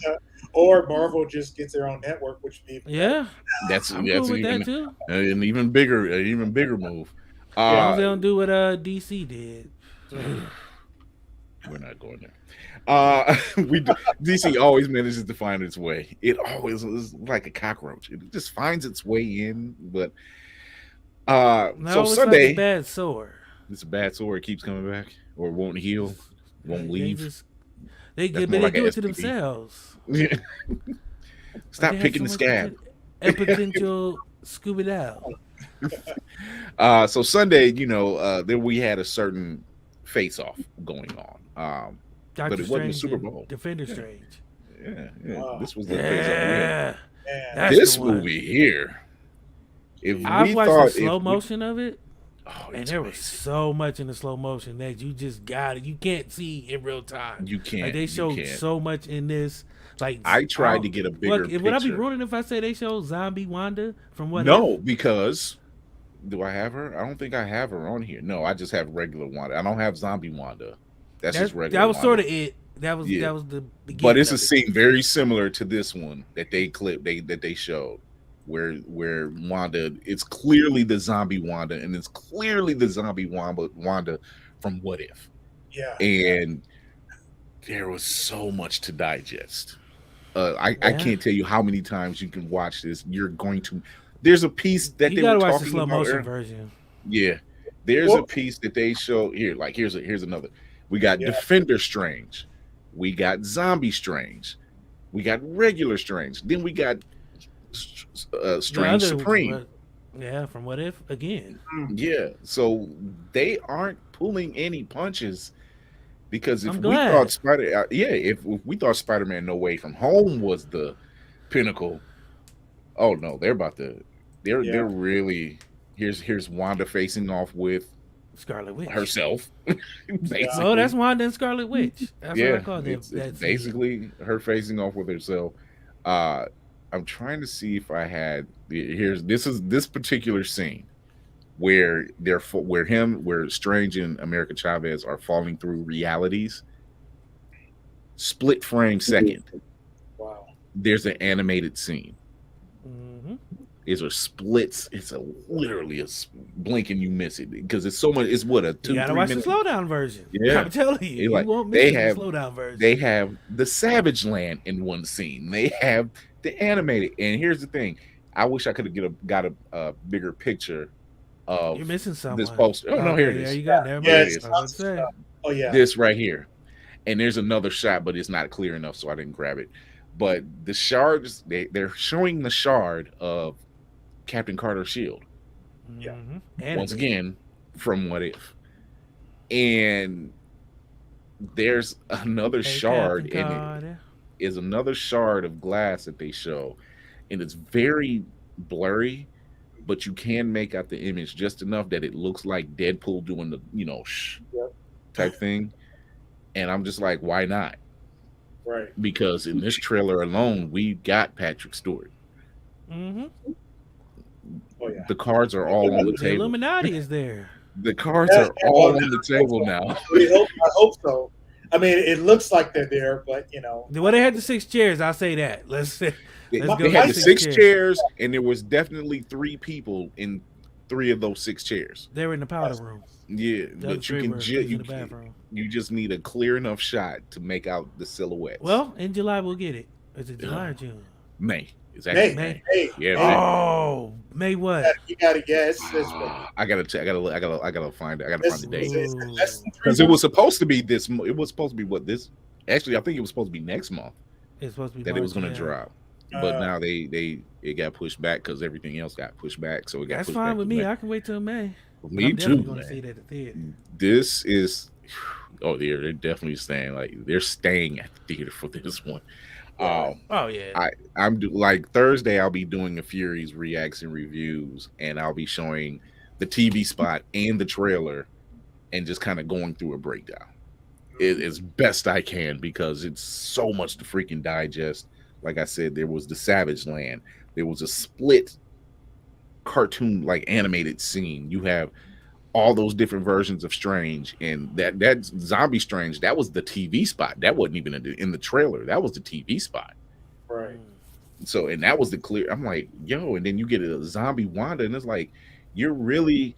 Or Marvel just gets their own network, which people. Yeah, that's cool with that too. An even bigger move. They don't do what DC did. We're not going there. DC always manages to find its way. It always is like a cockroach. It just finds its way in. But so it's Sunday, like a bad sore. It's a bad sore. It keeps coming back. Or won't heal, won't leave. They do it to themselves. Stop picking the scab. A potential Scooby Doo. So Sunday, then we had a certain face-off going on. But it wasn't the Super Bowl. Defender Strange. Yeah. This was the face-off. Yeah. This movie here. I watched the slow motion of it. Oh, and there was so much in the slow motion that you just got it. You can't see in real time. You can't. Like they showed so much in this. Like I tried to get a bigger picture. Would I be ruining if I say they showed Zombie Wanda from what? No, because do I have her? I don't think I have her on here. No, I just have regular Wanda. I don't have Zombie Wanda. That's just regular. That was Wanda. Sort of it. That was the beginning. But it's a scene very similar to this one that they showed. Where Wanda, it's clearly the zombie Wanda, and it's clearly the zombie Wanda from What If. Yeah. And there was so much to digest. I can't tell you how many times you can watch this. There's a piece that they were talking about. You gotta watch the slow motion version. Yeah. There's a piece that they show here. Like here's another. We got Defender Strange. We got Zombie Strange. We got regular Strange. Then we got Strange Supreme. From What If again. Yeah, so they aren't pulling any punches because if we thought Spider-Man No Way From Home was the pinnacle, oh no, they're really here's Wanda facing off with Scarlet Witch herself. Oh, that's Wanda and Scarlet Witch. That's what I call them. It's basically her facing off with herself. I'm trying to see if I had this particular scene where where Strange and America Chavez are falling through realities. Split frame second. Wow. There's an animated scene. Mm-hmm. It's a splits. It's a literally a blink and you miss it because it's so much. It's what a 2-3 You gotta watch minute. the slowdown version. Yeah. I'm telling you, you Like, won't they miss have the slowdown version. They have the Savage Land in one scene. They have the animated. And here's the thing: I wish I could have got a bigger picture of You're missing someone. this poster. Oh no, here it is. There you go. Never Yeah, mind. it's I was about to say. Oh yeah. This right here. And there's another shot, but it's not clear enough, so I didn't grab it. But the shards, they're showing the shard of Captain Carter's shield. Yeah. Mm-hmm. Once again, from What If. And there's another shard in it. Is another shard of glass that they show. And it's very blurry, but you can make out the image just enough that it looks like Deadpool doing the, type thing. And I'm just like, why not? Right. Because in this trailer alone, we got Patrick Stewart. Mm-hmm. Oh yeah. The cards are all on the The table. Illuminati is there. The cards are all on the table now. I hope so. I mean, it looks like they're there, but Well, they had the 6 chairs. I'll say that. Let's go. They had the 6 chairs, and there was definitely 3 people in 3 of those 6 chairs. They were in the powder room. Yeah, but you can in the bathroom. you just need a clear enough shot to make out the silhouettes. Well, in July we'll get it. Is it July or June? May. It's actually May. Yeah. May. Oh, May what? You gotta guess. I gotta check. I gotta find it. I gotta find the date That's because it was supposed to be this. It was supposed to be what this. Actually, I think it was supposed to be next month. It's supposed to be that it was going to March, drop, but now it got pushed back because everything else got pushed back. So it got. That's pushed fine back with to me. May. I can wait till May. Me too, Going to man. see it at the theater. This is. Oh, they're definitely staying. Like they're staying at the theater for this one. Oh yeah. I'm like Thursday. I'll be doing a Furies reacts and reviews, and I'll be showing the TV spot and the trailer, and just kind of going through a breakdown as best I can because it's so much to freaking digest. Like I said, there was the Savage Land. There was a split cartoon like animated scene. You have all those different versions of Strange, and that zombie Strange, that was the TV spot. That wasn't even in the trailer. That was the TV spot. Right. So, and that was the clear. I'm like, yo, and then you get a zombie Wanda, and it's like, you're really,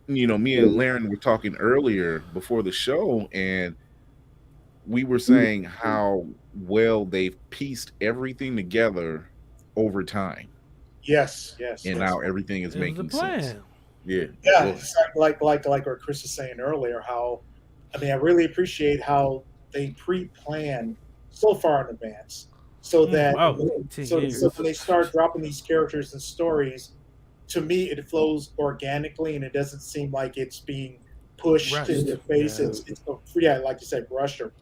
me and Layron were talking earlier before the show, and we were saying how well they've pieced everything together over time. Yes. And now everything is making sense. Yeah. It's like what Chris was saying earlier, how I really appreciate how they pre-plan so far in advance so that so when they start dropping these characters and stories, to me it flows organically and it doesn't seem like it's being pushed in your face. Yeah. It's like you said, rushed or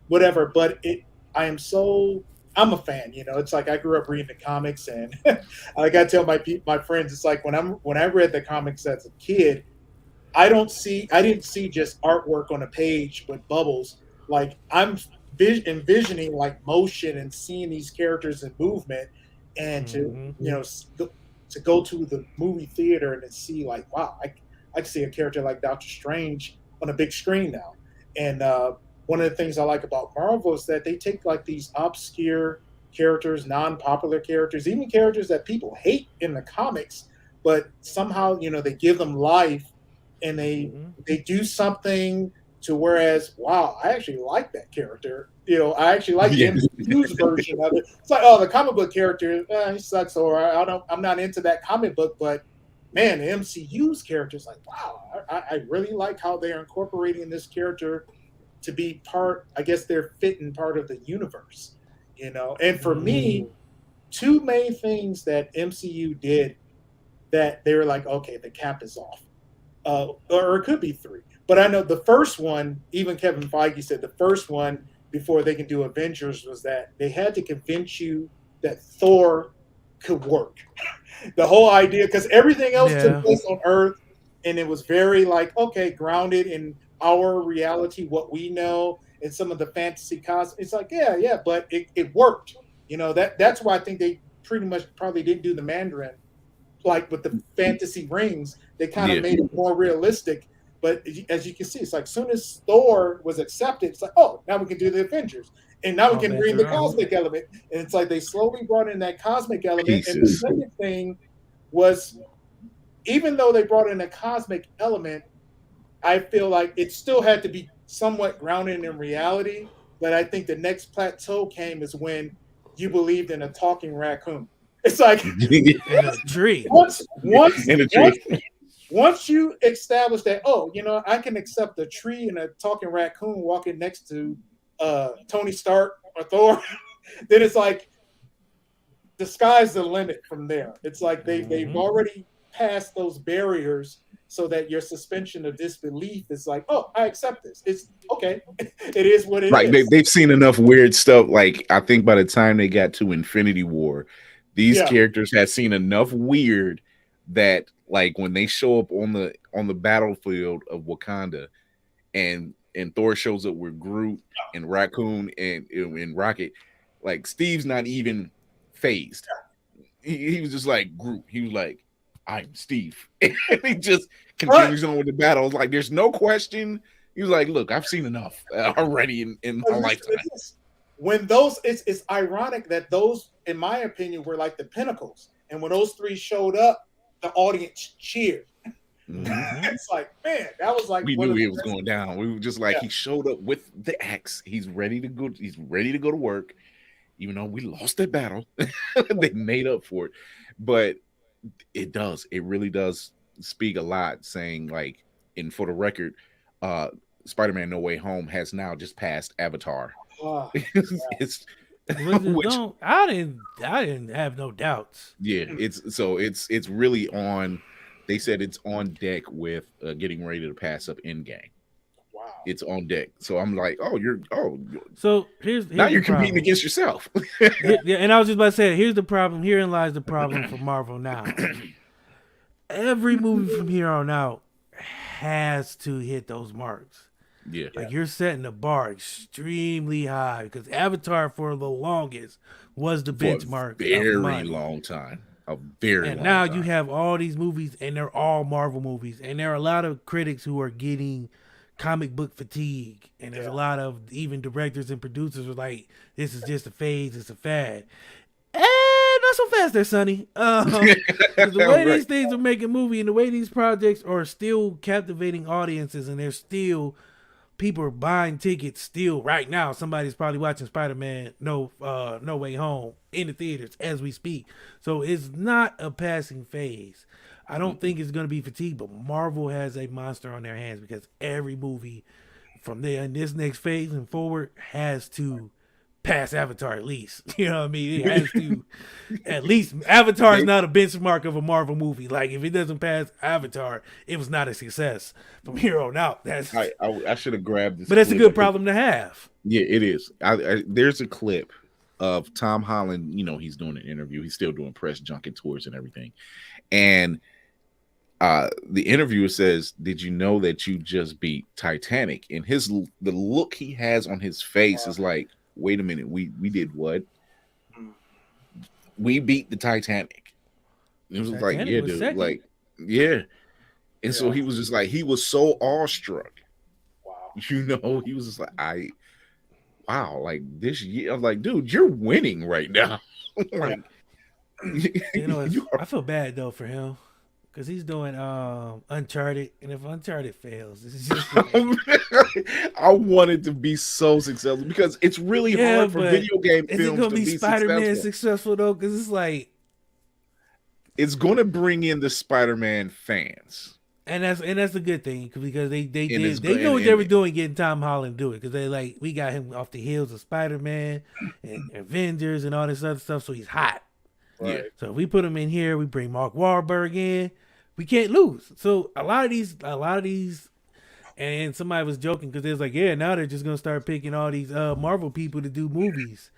whatever. But I'm a fan, It's like I grew up reading the comics, and I gotta tell my friends, it's like when I read the comics as a kid, I didn't see just artwork on a page with bubbles. Like I'm envisioning like motion and seeing these characters in movement, and to go to the movie theater and to see like, wow, I can see a character like Doctor Strange on a big screen now, and one of the things I like about Marvel is that they take like these obscure characters, non-popular characters, even characters that people hate in the comics, but somehow, they give them life and they do something to whereas, wow, I actually like that character. I actually like the MCU's version of it. It's like, oh, the comic book character, he sucks, or I'm not into that comic book, but man, the MCU's character is like, wow, I really like how they're incorporating this character to be part, I guess they're fitting part of the universe, And for me, 2 main things that MCU did that they were like, okay, the cap is off. Or it could be 3. But I know the first one, even Kevin Feige said the first one before they can do Avengers was that they had to convince you that Thor could work. The whole idea, because everything else took place on Earth, and it was very like, okay, grounded in our reality, what we know, and some of the fantasy cosmos. It's like, but it worked. That's why I think they pretty much probably didn't do the Mandarin like with the fantasy rings, they kind of made it more realistic. But as you can see, it's like soon as Thor was accepted, it's like, oh, now we can do the Avengers. And now we can bring the cosmic element. And it's like they slowly brought in that cosmic element. Pieces. And the second thing was, even though they brought in a cosmic element, I feel like it still had to be somewhat grounded in reality. But I think the next plateau came is when you believed in a talking raccoon. It's like in a tree. Once you establish that, oh, you know, I can accept a tree and a talking raccoon walking next to Tony Stark or Thor, then it's like the sky's the limit from there. It's like they've already passed those barriers so that your suspension of disbelief is like, oh, I accept this. It's okay. It is what it is. They've seen enough weird stuff. Like, I think by the time they got to Infinity War, these characters had seen enough weird that, like, when they show up on the battlefield of Wakanda and Thor shows up with Groot and Raccoon and Rocket, like, Steve's not even phased. He was just like Groot. He was like, I'm Steve. And he just continues on with the battle. Like, there's no question. He was like, look, I've seen enough already in my lifetime. When those, it's ironic that those, in my opinion, were like the pinnacles. And when those three showed up, the audience cheered. It's like, man, that was like, we knew it was going down. We were just like, he showed up with the axe. He's ready to go. He's ready to go to work. Even though we lost that battle, they made up for it. But it really does speak a lot, saying, like, and for the record, Spider-Man No Way Home has now just passed Avatar. I didn't have no doubts. Yeah, it's really on. They said it's on deck with getting ready to pass up Endgame. Wow, it's on deck. So I'm like, So here's now you're the competing against yourself. Yeah, and I was just about to say, here's the problem. Herein lies the problem for Marvel now. Every movie from here on out has to hit those marks. Yeah, like you're setting the bar extremely high because Avatar for the longest was the benchmark. Very long time. And now you have all these movies, and they're all Marvel movies, and there are a lot of critics who are getting comic book fatigue, and there's a lot of even directors and producers are like, "This is just a phase, it's a fad." Not so fast there, Sonny. The way these things are making movie, and the way these projects are still captivating audiences, and there's still people are buying tickets still right now. Somebody's probably watching Spider-Man No Way Home in the theaters as we speak. So it's not a passing phase. I don't think it's going to be fatigue, but Marvel has a monster on their hands because every movie from there in this next phase and forward has to pass Avatar at least. You know what I mean? It has to. At least Avatar is not a benchmark of a Marvel movie. Like, if it doesn't pass Avatar, it was not a success from here on out. That's I should have grabbed this. But that's a good problem to have. Yeah, it is. There's a clip of Tom Holland. You know, he's doing an interview. He's still doing press junket tours and everything. And the interviewer says, "Did you know that you just beat Titanic?" And the look he has on his face is like, wait a minute, we did what? We beat the Titanic. It was like, yeah, dude, second. Like, yeah. And so he was just like, he was so awestruck. Wow. You know, he was just like, wow, like this year, I'm like, dude, you're winning right now. Like, you know, I feel bad though for him. Because he's doing Uncharted, and if Uncharted fails, it's just I want it to be so successful because it's really hard for video game films to be successful. Is it going to be Spider-Man successful though? Because it's like it's going to bring in the Spider-Man fans, and that's a good thing because they know what they were doing getting Tom Holland to do it because they like we got him off the heels of Spider-Man and Avengers and all this other stuff, so he's hot. Right. Yeah. So if we put him in here, we bring Mark Wahlberg in, we can't lose. So a lot of these, and somebody was joking because they was like, yeah, now they're just gonna start picking all these Marvel people to do movies.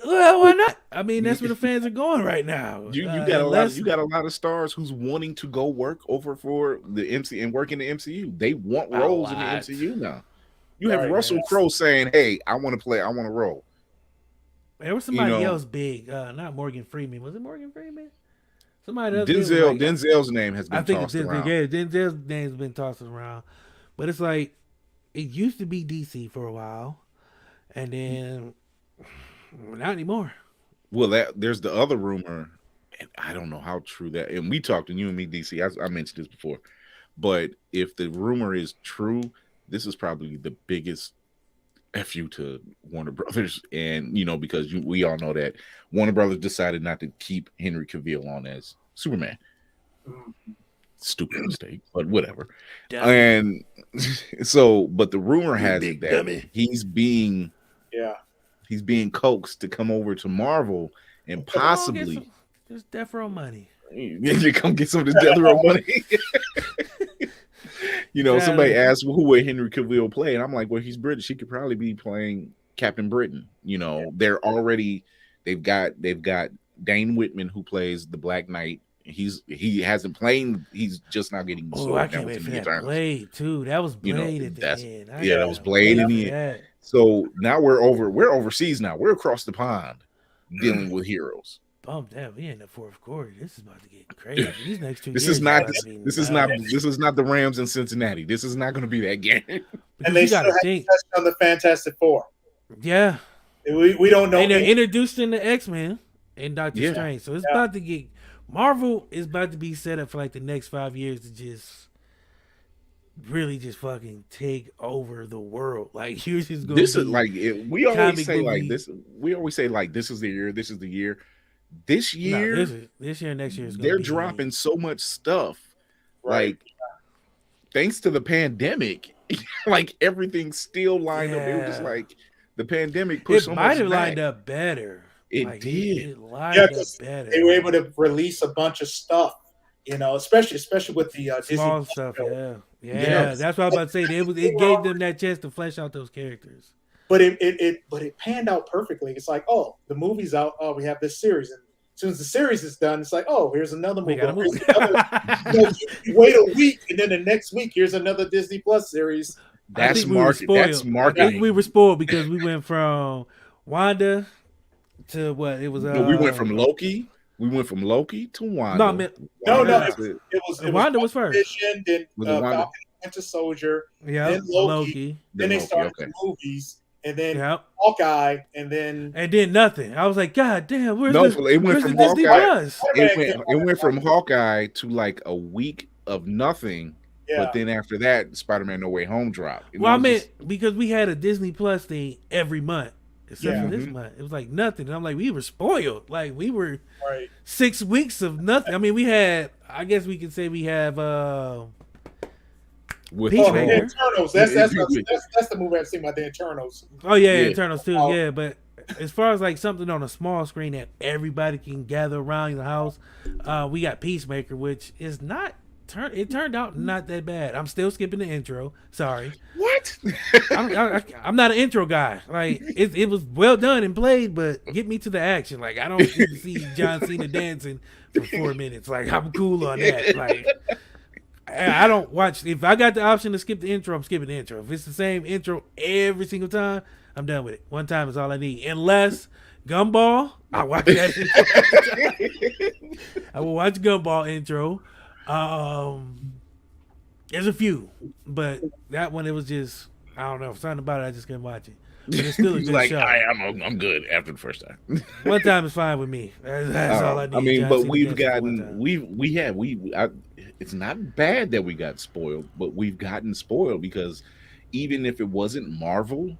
Well, why not? I mean, that's where the fans are going right now. You got a lot of stars who's wanting to go work over for the MCU and work in the MCU. They want roles in the MCU now. You have Russell Crowe saying, "Hey, I want to roll." There was somebody else big, not Morgan Freeman. Was it Morgan Freeman? Somebody else was like, Denzel's name has been I think tossed around. Yeah, Denzel's name's been tossed around, but it's like it used to be DC for a while, and then not anymore. Well, there's the other rumor, and I don't know how true that. And we talked, and you and me, DC. I mentioned this before, but if the rumor is true, this is probably the biggest FU to Warner Brothers, and because we all know that Warner Brothers decided not to keep Henry Cavill on as Superman. Stupid mistake, but whatever. Dummy. And so, but the rumor has it that he's being coaxed to come over to Marvel and possibly just death row money. You come get some of this death row money. Somebody asked, well, who would Henry Cavill play? And I'm like, well, he's British. He could probably be playing Captain Britain. They've got Dane Whitman, who plays the Black Knight. He hasn't played. He's just now getting. I can't wait for that Blade too. That was Blade at the end. That was Blade in the end. So now we're overseas now. We're across the pond dealing with heroes. Bump that. We in the fourth quarter. This is about to get crazy. These next 2 this years. This is not the Rams in Cincinnati. This is not going to be that game. And they still have to touch on the Fantastic Four. Yeah. We don't know. And they're introduced in the X-Men and Doctor Strange. So it's about to get. Marvel is about to be set up for like the next 5 years to just really just fucking take over the world. Like you're just going. This is like we always say like this. We always say like this is the year. This is the year. This year, this year, next year is. They're dropping so much stuff. Right. Like thanks to the pandemic, like everything's still lined up. It was just like the pandemic pushed so much. It might have lined up better. It did. It lined up better. They were able to release a bunch of stuff, especially with the small Disney stuff. Yeah. That's what I was about to say. It gave them that chance to flesh out those characters. But it panned out perfectly. It's like, oh, the movie's out. Oh, we have this series, and as soon as the series is done, it's like, oh, here's another movie. You wait a week, and then the next week, here's another Disney Plus series. That's marketing. That's marketing. I think we were spoiled because we went from Wanda to what it was. We went from Loki. We went from Loki to Wanda. No. It was Wanda was first. Vision, then Falcon, Winter Soldier. Yeah. Then Loki. Then they started the movies. And then Hawkeye, and then nothing. I was like, God damn, where's it went from Disney Plus? It went from Hawkeye to like a week of nothing. Yeah. But then after that, Spider-Man No Way Home dropped. Well, I meant because we had a Disney Plus thing every month, except for this month. It was like nothing. And I'm like, we were spoiled. Like we were 6 weeks of nothing. I mean, we had. I guess we could say we have. With the Eternals, that's the movie I've seen about the Eternals. Oh yeah, Eternals too. Yeah, but as far as like something on a small screen that everybody can gather around the house, we got Peacemaker, which is not. It turned out not that bad. I'm still skipping the intro. Sorry. What? I'm not an intro guy. Like it was well done and played, but get me to the action. Like I don't need to see John Cena dancing for 4 minutes. Like I'm cool on that. Like. I don't watch. If I got the option to skip the intro, I'm skipping the intro. If it's the same intro every single time, I'm done with it. One time is all I need. Unless Gumball, I watch that intro. I will watch Gumball intro. There's a few, but that one it was just I don't know something about it. I just couldn't watch it. But it's still a good show. I'm good after the first time. One time is fine with me. That's all I need. I mean, but we've gotten it's not bad that we got spoiled, but we've gotten spoiled because even if it wasn't Marvel,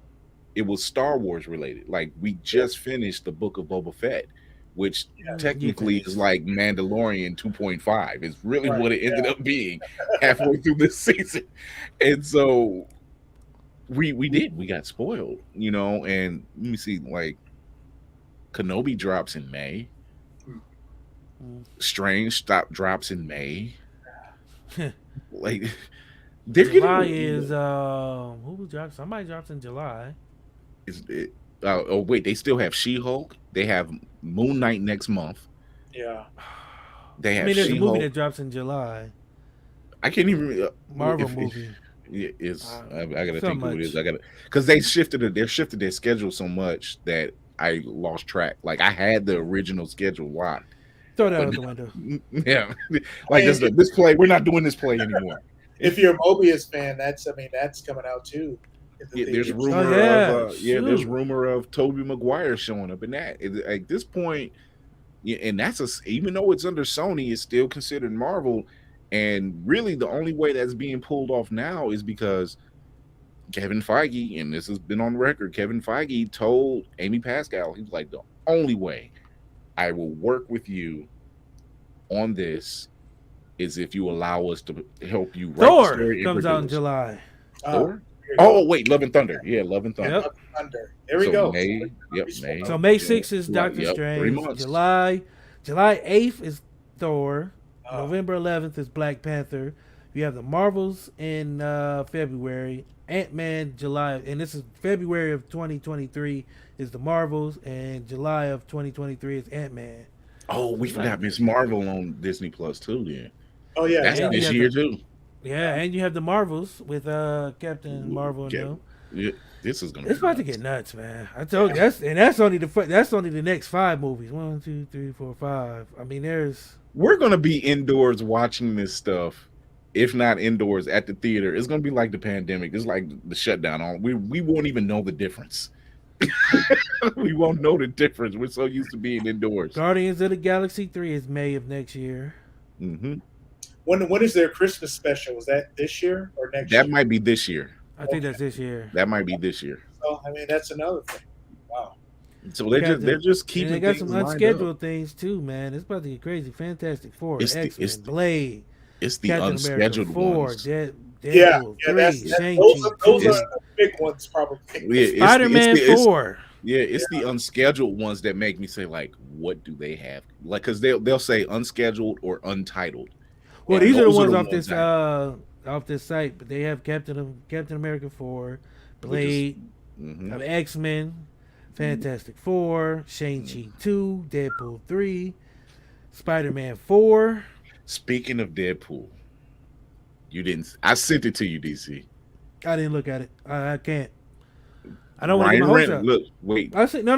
it was Star Wars related. Like we just finished the Book of Boba Fett, which technically is like Mandalorian 2.5. It's really what it ended up being halfway through this season. And so we got spoiled, and let me see, like Kenobi drops in May. Strange drops in May. Like July is who drops? Somebody drops in July. Wait, they still have She-Hulk. They have Moon Knight next month. Yeah. They have. I mean, there's a movie that drops in July. I can't even Marvel movie. I gotta think who it is. Because they shifted their schedule so much that I lost track. Like I had the original schedule locked, Throw that out the window. Yeah, like this play. We're not doing this play anymore. If you're a Mobius fan, that's coming out too. Yeah, there's rumor there's rumor of Tobey Maguire showing up in that. At this point, yeah, and even though it's under Sony, it's still considered Marvel. And really, the only way that's being pulled off now is because Kevin Feige, and this has been on record, Kevin Feige told Amy Pascal, he's like, the only way I will work with you on this is if you allow us to help you write the Thor story comes out in July. Thor? Oh, wait, Love and Thunder. Yeah, Love and Thunder. Yep. Thunder. There we go. May. So May 6th is Doctor Strange. 3 months. July 8th is Thor. November 11th is Black Panther. You have the Marvels in February. Ant-Man July, and this is February of 2023 is the Marvels, and July of 2023 is Ant-Man. Oh, we forgot Miss Marvel on Disney Plus too. Then. Oh yeah, that's this year too. Yeah, and you have the Marvels with Captain Marvel and them. Yeah, this is gonna. It's about to get nuts, man. I told you that's only the next 5 movies. 1, 2, 3, 4, 5. I mean, we're gonna be indoors watching this stuff. If not indoors at the theater, it's gonna be like the pandemic. It's like the shutdown. We won't even know the difference. We won't know the difference. We're so used to being indoors. Guardians of the Galaxy 3 is May of next year. Mm-hmm. When is their Christmas special? Is that this year or next year? That might be this year. I think that's this year. That might be this year. So I mean, that's another thing. Wow. So they're just keeping. They got some unscheduled things too, man. It's about to get crazy. Fantastic Four, X-Men, Blade. It's the Captain unscheduled America 4, ones. Deadpool 3, those are the big ones, probably. Yeah, Spider-Man 4. Yeah, it's the unscheduled ones that make me say, like, what do they have? Like, because they'll say unscheduled or untitled. Well, these are the ones off this site, but they have Captain America 4, Blade, X-Men, Fantastic Four, Shang-Chi 2, Deadpool 3, Spider-Man 4. Speaking of Deadpool, I sent it to you, DC. I didn't look at it. I can't. I don't want to Ryan get my hopes Reynolds. up. Look, wait. I said no.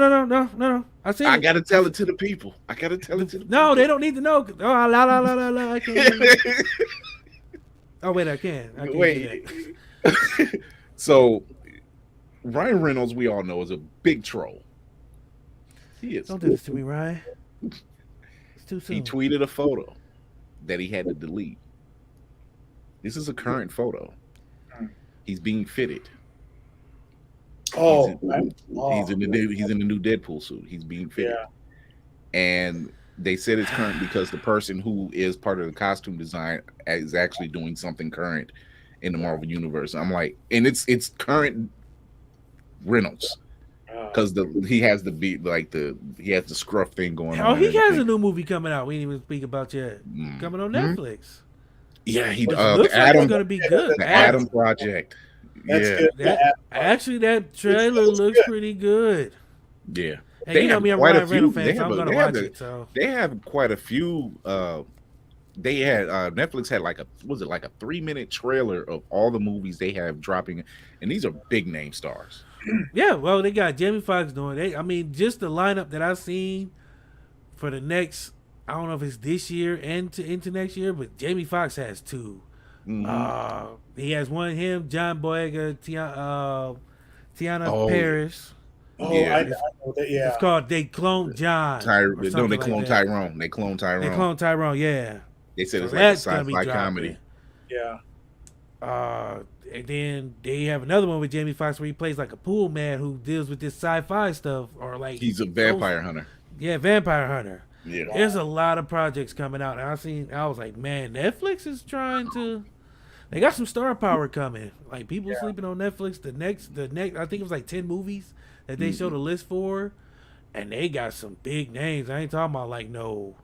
I gotta tell it to the people. No, they don't need to know. Oh, I can't. Oh wait, I can. Wait. So, Ryan Reynolds, we all know, is a big troll. He is. Don't do this to me, Ryan. It's too soon. He tweeted a photo that he had to delete. This is a current photo. He's being fitted. He's in the new Deadpool suit. He's being fitted. Yeah. And they said it's current because the person who is part of the costume design is actually doing something current in the Marvel universe. I'm like, and it's current Reynolds because he has the scruff thing going on. Oh, he has a new movie coming out. We didn't even speak about yet. Coming on Netflix. Yeah, he looks like it's gonna be good. The Adam Project. Actually, that trailer looks pretty good. Yeah. And you know me, I'm a Ryan Reynolds fan, so I'm gonna watch it. So they have quite a few. They had Netflix had like a 3-minute trailer of all the movies they have dropping, and these are big name stars. Yeah, well, they got Jamie Foxx doing it. I mean, just the lineup that I've seen for the next, I don't know if it's this year and into next year, but Jamie Foxx has 2. He has one, him, John Boyega, Tiana Paris. Oh, yeah. I know that, yeah. It's called They Cloned John. They cloned Tyrone. They cloned Tyrone, yeah. They said it's like a sci-fi comedy. Yeah. And then they have another one with Jamie Foxx where he plays like a pool man who deals with this sci-fi stuff, or like he's a vampire hunter. Yeah, vampire hunter. Yeah. There's a lot of projects coming out. And I was like, man, Netflix is trying to. They got some star power coming. Like people sleeping on Netflix. The next, I think it was like 10 movies that they showed a list for, and they got some big names. I ain't talking about like no.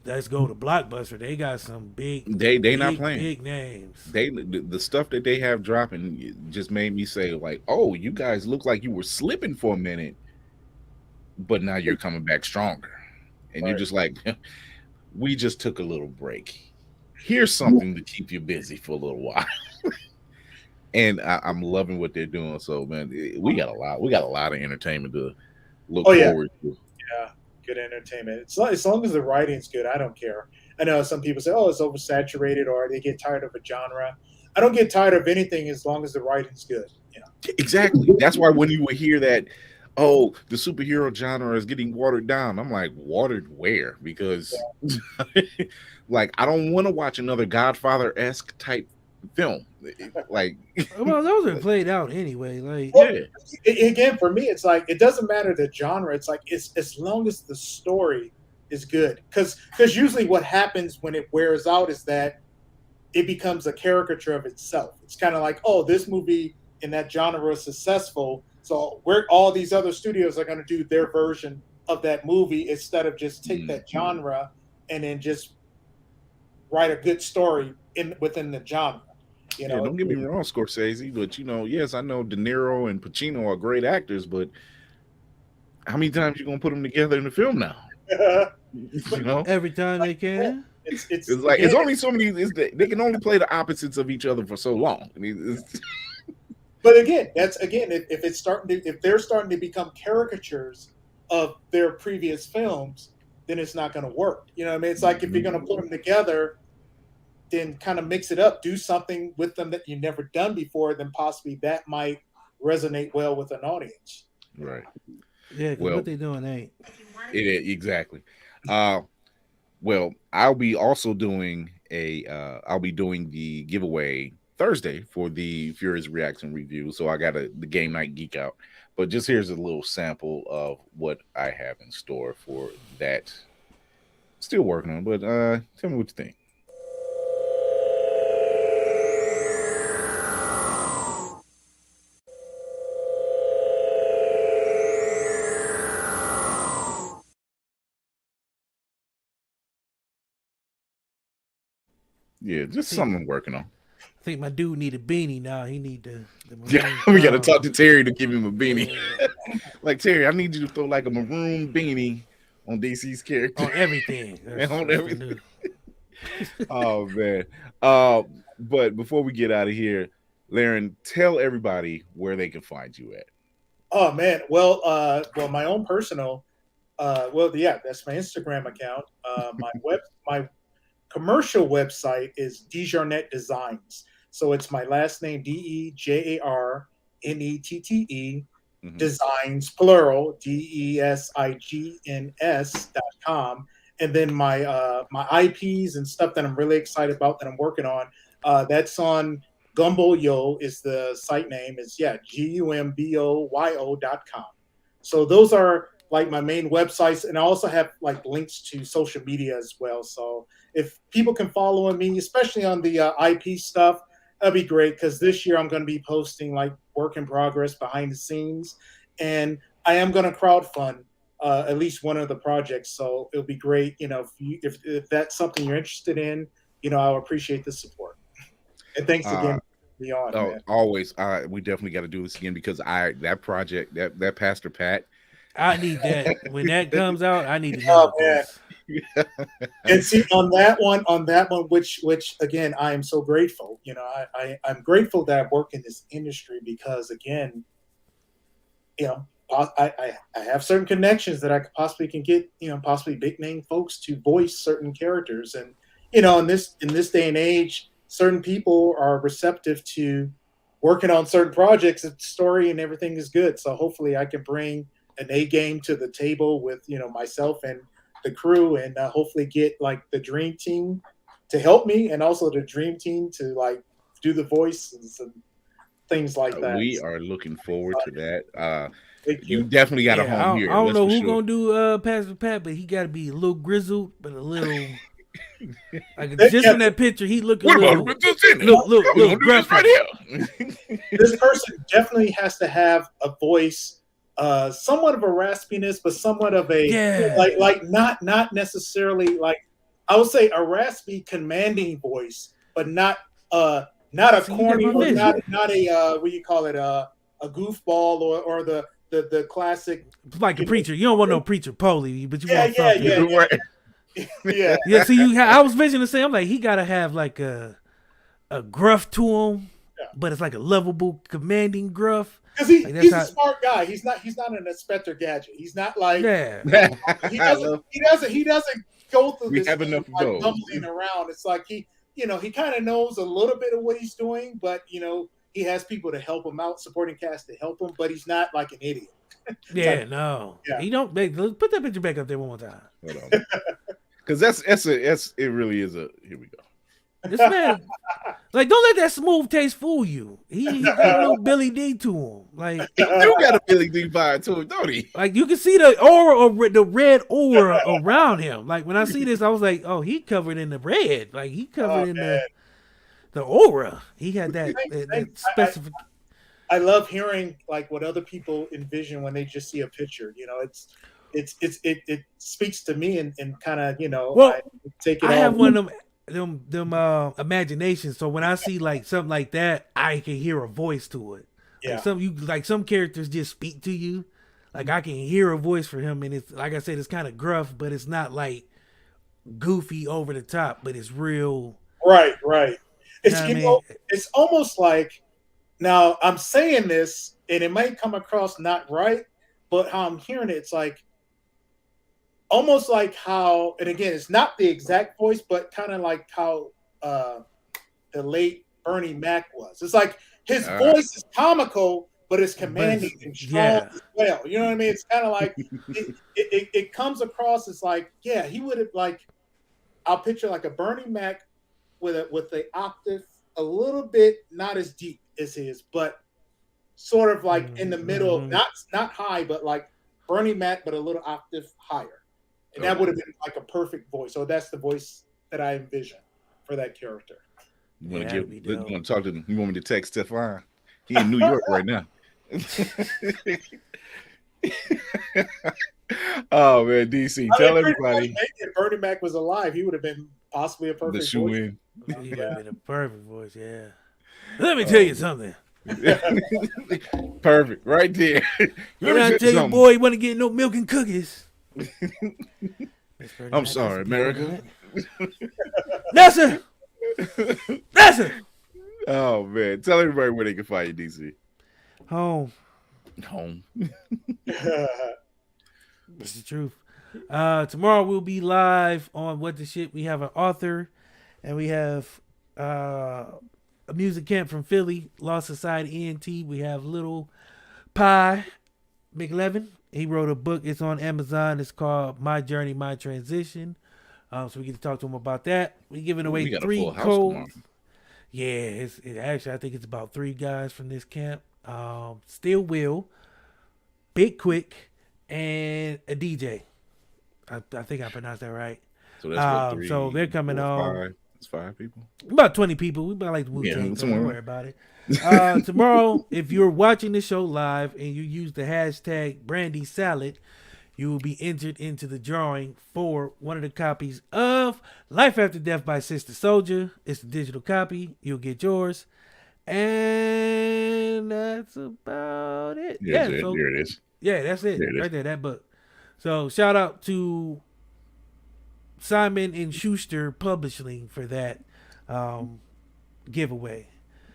Let's go to Blockbuster. They got some big. They not playing big names. The stuff that they have dropping just made me say like, oh, you guys look like you were slipping for a minute, but now you're coming back stronger, and you're just like, we just took a little break. Here's something to keep you busy for a little while. And I'm loving what they're doing. So man, we got a lot of entertainment to look forward to. Yeah. good entertainment. As long as the writing's good, I don't care. I know some people say, "Oh, it's oversaturated," or they get tired of a genre. I don't get tired of anything as long as the writing's good. You know? Exactly. That's why when you would hear that, oh, the superhero genre is getting watered down, I'm like, watered where? Because, like, I don't want to watch another Godfather-esque type film. Like, well, those are played out anyway. Like, again, for me, it's like it doesn't matter the genre. It's like it's as long as the story is good. Because usually what happens when it wears out is that it becomes a caricature of itself. It's kind of like, oh, this movie in that genre is successful, so all these other studios are going to do their version of that movie instead of just take that genre and then just write a good story within the genre. You know, don't get me wrong, Scorsese, but yes, I know De Niro and Pacino are great actors, but how many times you gonna put them together in the film now? Every time they can. It's like it's only so many. They can only play the opposites of each other for so long. I mean, but again, if they're starting to become caricatures of their previous films, then it's not going to work. You know what I mean? It's like if you're going to put them together, then kind of mix it up, do something with them that you've never done before, then possibly that might resonate well with an audience. Right. Yeah, what they're doing ain't. Exactly. Well, I'll be also doing I'll be doing the giveaway Thursday for the Furious Reaction review. So I got the game Night Geek Out. But just here's a little sample of what I have in store for that. Still working on, but tell me what you think. Yeah, just something I'm working on. I think my dude need a beanie now. He need to. We got to talk to Terry to give him a beanie. Like, Terry, I need you to throw like a maroon beanie on DC's character. On everything. On everything. Oh, man. But before we get out of here, Layron, tell everybody where they can find you at. Oh, man. Well, my own personal, that's my Instagram account. My commercial website is Dejarnette Designs. So it's my last name, DejarNette, Designs, plural, DESIGNS.com. And then my IPs and stuff that I'm really excited about that I'm working on, that's on Gumboyo is the site name. It's GUMBOYO.com. So those are like my main websites, and I also have like links to social media as well. So if people can follow me, especially on the IP stuff, that'd be great, because this year I'm going to be posting like work in progress behind the scenes, and I am going to crowdfund at least one of the projects. So it'll be great, if that's something you're interested in, I'll appreciate the support. And thanks again. Man. Always. We definitely got to do this again, because that project, that Pastor Pat, I need that. When that comes out, I need to know. Oh, man. And see, on that one, which again, I am so grateful. I'm grateful that I work in this industry, because again, I have certain connections that I possibly can get, possibly big name folks to voice certain characters. And, in this day and age, certain people are receptive to working on certain projects if the story and everything is good. So hopefully I can bring an A game to the table with, myself and the crew, and hopefully get like the dream team to help me, and also the dream team to like do the voices and things like that. We are looking forward to that. You definitely got a home here. I don't know who's gonna do Pastor Pat, but he got to be a little grizzled, but a little. Like just in that picture, he looked a little gruff right here. This person definitely has to have a voice, somewhat of a raspiness, but somewhat of a like not necessarily like, I would say a raspy, commanding voice, but not a corny, or not a what do you call it, a goofball or the classic, like a preacher. You don't want no preacher Polly, but you want something. Yeah. See, I was visioning the same. I'm like, he gotta have like a gruff to him, but it's like a lovable, commanding gruff. because Like, that's he's a how. smart guy. He's not an Inspector Gadget. He's not like Yeah. he doesn't go through We this have thing enough of like those. bumbling around. It's like he kind of knows a little bit of what he's doing, but he has people to help him out, supporting cast to help him, but he's not like an idiot. Yeah, like, no. yeah. He don't put that picture back up there one more time. Because that's it really is a here we go. This man, like, don't let that smooth taste fool you. He got a little Billy D to him. Like, He do got a Billy D vibe to him, don't he? like you can see the aura, the red aura around him. Like when I see this, I was like, oh, he covered in the red. Like he covered in the aura. He had that specific. I love hearing like what other people envision when they just see a picture. It speaks to me and kind of Well, I take it. I have one of them imaginations. So when I see like something like that, I can hear a voice to it. Yeah. Like some characters just speak to you. Like I can hear a voice for him, and it's like I said, it's kind of gruff, but it's not like goofy over the top, but it's real. Right. It's it's almost like, now I'm saying this and it might come across not right, but how I'm hearing it, it's like almost like how, and again, it's not the exact voice, but kind of like how the late Bernie Mac was. It's like his voice is comical, but it's commanding and strong as well. You know what I mean? It's kind of like it comes across as like, yeah, he would have like, I'll picture like a Bernie Mac with the octave a little bit not as deep as his, but sort of like in the middle, not high, but like Bernie Mac, but a little octave higher. And that would have been like a perfect voice. So that's the voice that I envision for that character. You want to talk to him? You want me to text Stefan? He in New York right now. Oh man, DC, tell everybody. If Bernie Mac was alive, he would have been possibly a perfect voice. He would have been a perfect voice. Yeah. Let me tell you something. Perfect, right there. Let me tell you, boy, you want to get no milk and cookies. I'm sorry, America. Listen. Oh man, tell everybody where they can find you, DC. Home. That's the truth. Tomorrow we'll be live on What the Shit. We have an author, and we have a music camp from Philly, Lost Society ENT. We have Little Pie McLevin. He wrote a book. It's on Amazon. It's called My Journey, My Transition. So we get to talk to him about that. We're giving away 3 codes. Yeah, actually, I think it's about 3 guys from this camp. Still Will, Big Quick, and a DJ. I think I pronounced that right. So that's what 3. So they're coming on. It's 5 people. About 20 people. We about like the Wu-Tang. Don't worry about it. Tomorrow, if you're watching the show live and you use the hashtag Brandy Salad, you will be entered into the drawing for one of the copies of Life After Death by Sistah Soljah. It's the digital copy. You'll get yours. And that's about it. There it is. Yeah, that's it. Right there, that book. So shout out to Simon and Schuster Publishing for that giveaway.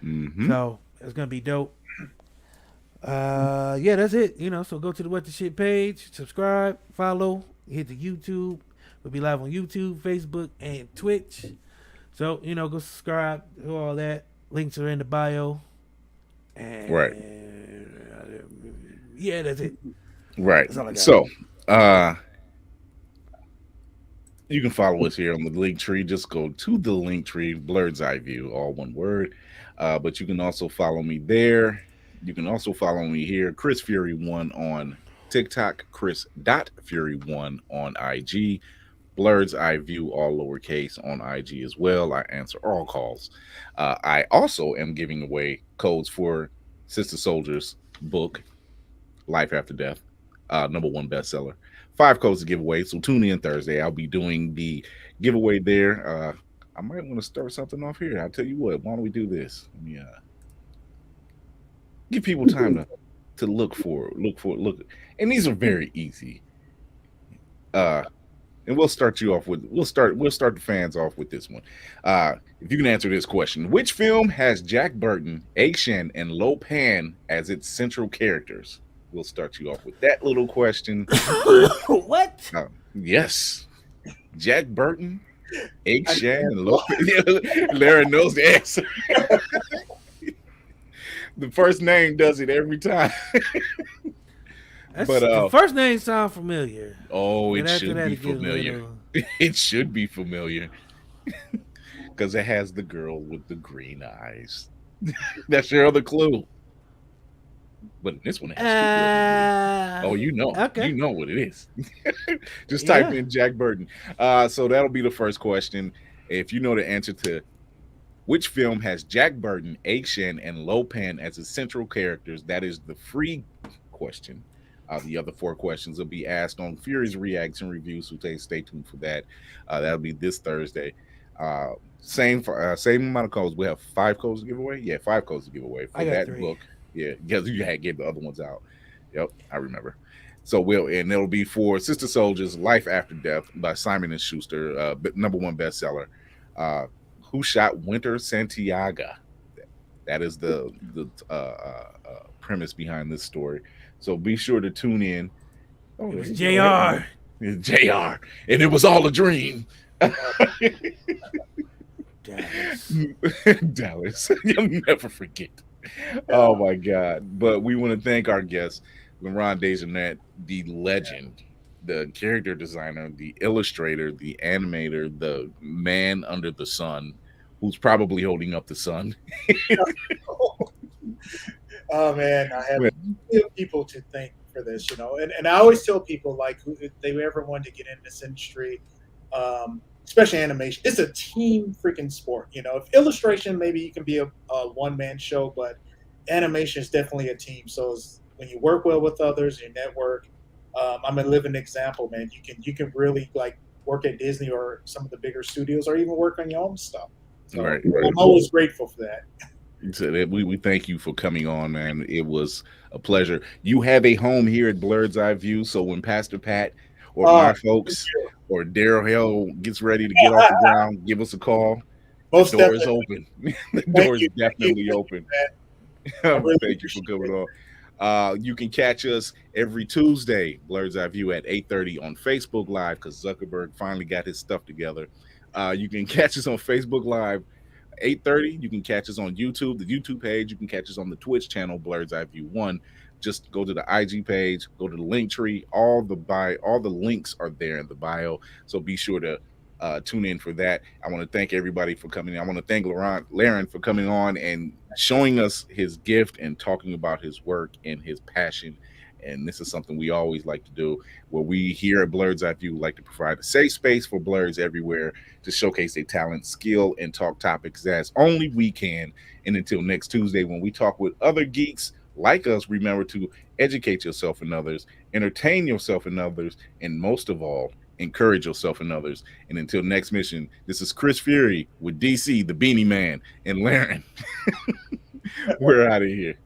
Mm-hmm. So it's gonna be dope. Yeah, that's it. So go to the What the Shit page, subscribe, follow, hit the YouTube. We'll be live on YouTube, Facebook, and Twitch. So go subscribe, do all that. Links are in the bio. And right. Yeah, that's it. Right. That's all I got. So you can follow us here on the link tree. Just go to the link tree, Blurred's Eye View, all one word. But you can also follow me there. You can also follow me here, Chris Fury 1 on TikTok, Chris.Fury1 on IG, Blurred's Eye View, all lowercase on IG as well. I answer all calls. I also am giving away codes for Sistah Soljah's book, Life After Death, #1 bestseller. 5 codes to give away. So tune in Thursday. I'll be doing the giveaway there. I might want to start something off here. I'll tell you what. Why don't we do this? Let me give people time to look. And these are very easy. And we'll start the fans off with this one. If you can answer this question, which film has Jack Burton, A Shen, and Lo Pan as its central characters? We'll start you off with that little question. What? Yes. Jack Burton, A Shen, and Lo Pan. Layron knows the answer. The first name does it every time. The first name sound familiar. Oh, it should be familiar. It should be familiar. Because it has the girl with the green eyes. That's your other clue. But this one has two. You know. Okay. You know what it is. Just type in Jack Burton. So that'll be the first question. If you know the answer to which film has Jack Burton, A Shen, and Lo Pan as its central characters, that is the free question. The other 4 questions will be asked on Fury's Reacts and Reviews, so stay tuned for that. That'll be this Thursday. Same amount of codes. We have 5 codes to give away. Yeah, 5 codes to give away for that 3. Book. Yeah, because you had gave the other ones out. Yep, I remember. So it'll be for Sistah Soljah's Life After Death by Simon & Schuster, #1 bestseller. Who Shot Winter Santiago? That is the premise behind this story. So be sure to tune in. Oh, it's JR. It's JR. And it was all a dream. Dallas. You'll never forget. Oh my God. But we want to thank our guest, Layron Dejarnette, the legend, the character designer, the illustrator, the animator, the man under the sun, who's probably holding up the sun. Oh man, I have people to thank for this, and I always tell people, like, if they ever want to get in this industry, especially animation, it's a team freaking sport. If illustration, maybe you can be a one-man show, but animation is definitely a team. So when you work well with others, you network. I'm a living example, man. You can really like work at Disney or some of the bigger studios, or even work on your own stuff. So right. I'm always grateful for that. So we thank you for coming on, man. It was a pleasure. You have a home here at Blurred's Eye View, so when Pastor Pat or my folks or Daryl Hill gets ready to get off the ground, give us a call. The door is open. The door is definitely open. Thank you for coming on. You can catch us every Tuesday, Blurred's Eye View at 8:30 on Facebook Live, because Zuckerberg finally got his stuff together. You can catch us on Facebook Live 8:30. You can catch us on YouTube, the YouTube page. You can catch us on the Twitch channel, Blurred's Eye View 1. Just go to the IG page, go to the link tree. All the links are there in the bio. So be sure to tune in for that. I want to thank everybody for coming in. I want to thank Layron for coming on and showing us his gift and talking about his work and his passion. And this is something we always like to do, where we here at Blurred's Eye View like to provide a safe space for blurs everywhere to showcase their talent, skill, and talk topics as only we can. And until next Tuesday, when we talk with other geeks like us, remember to educate yourself and others, entertain yourself and others, and most of all, encourage yourself and others. And until next mission, this is Chris Fury with DC, the Beanie Man, and Layron. We're out of here.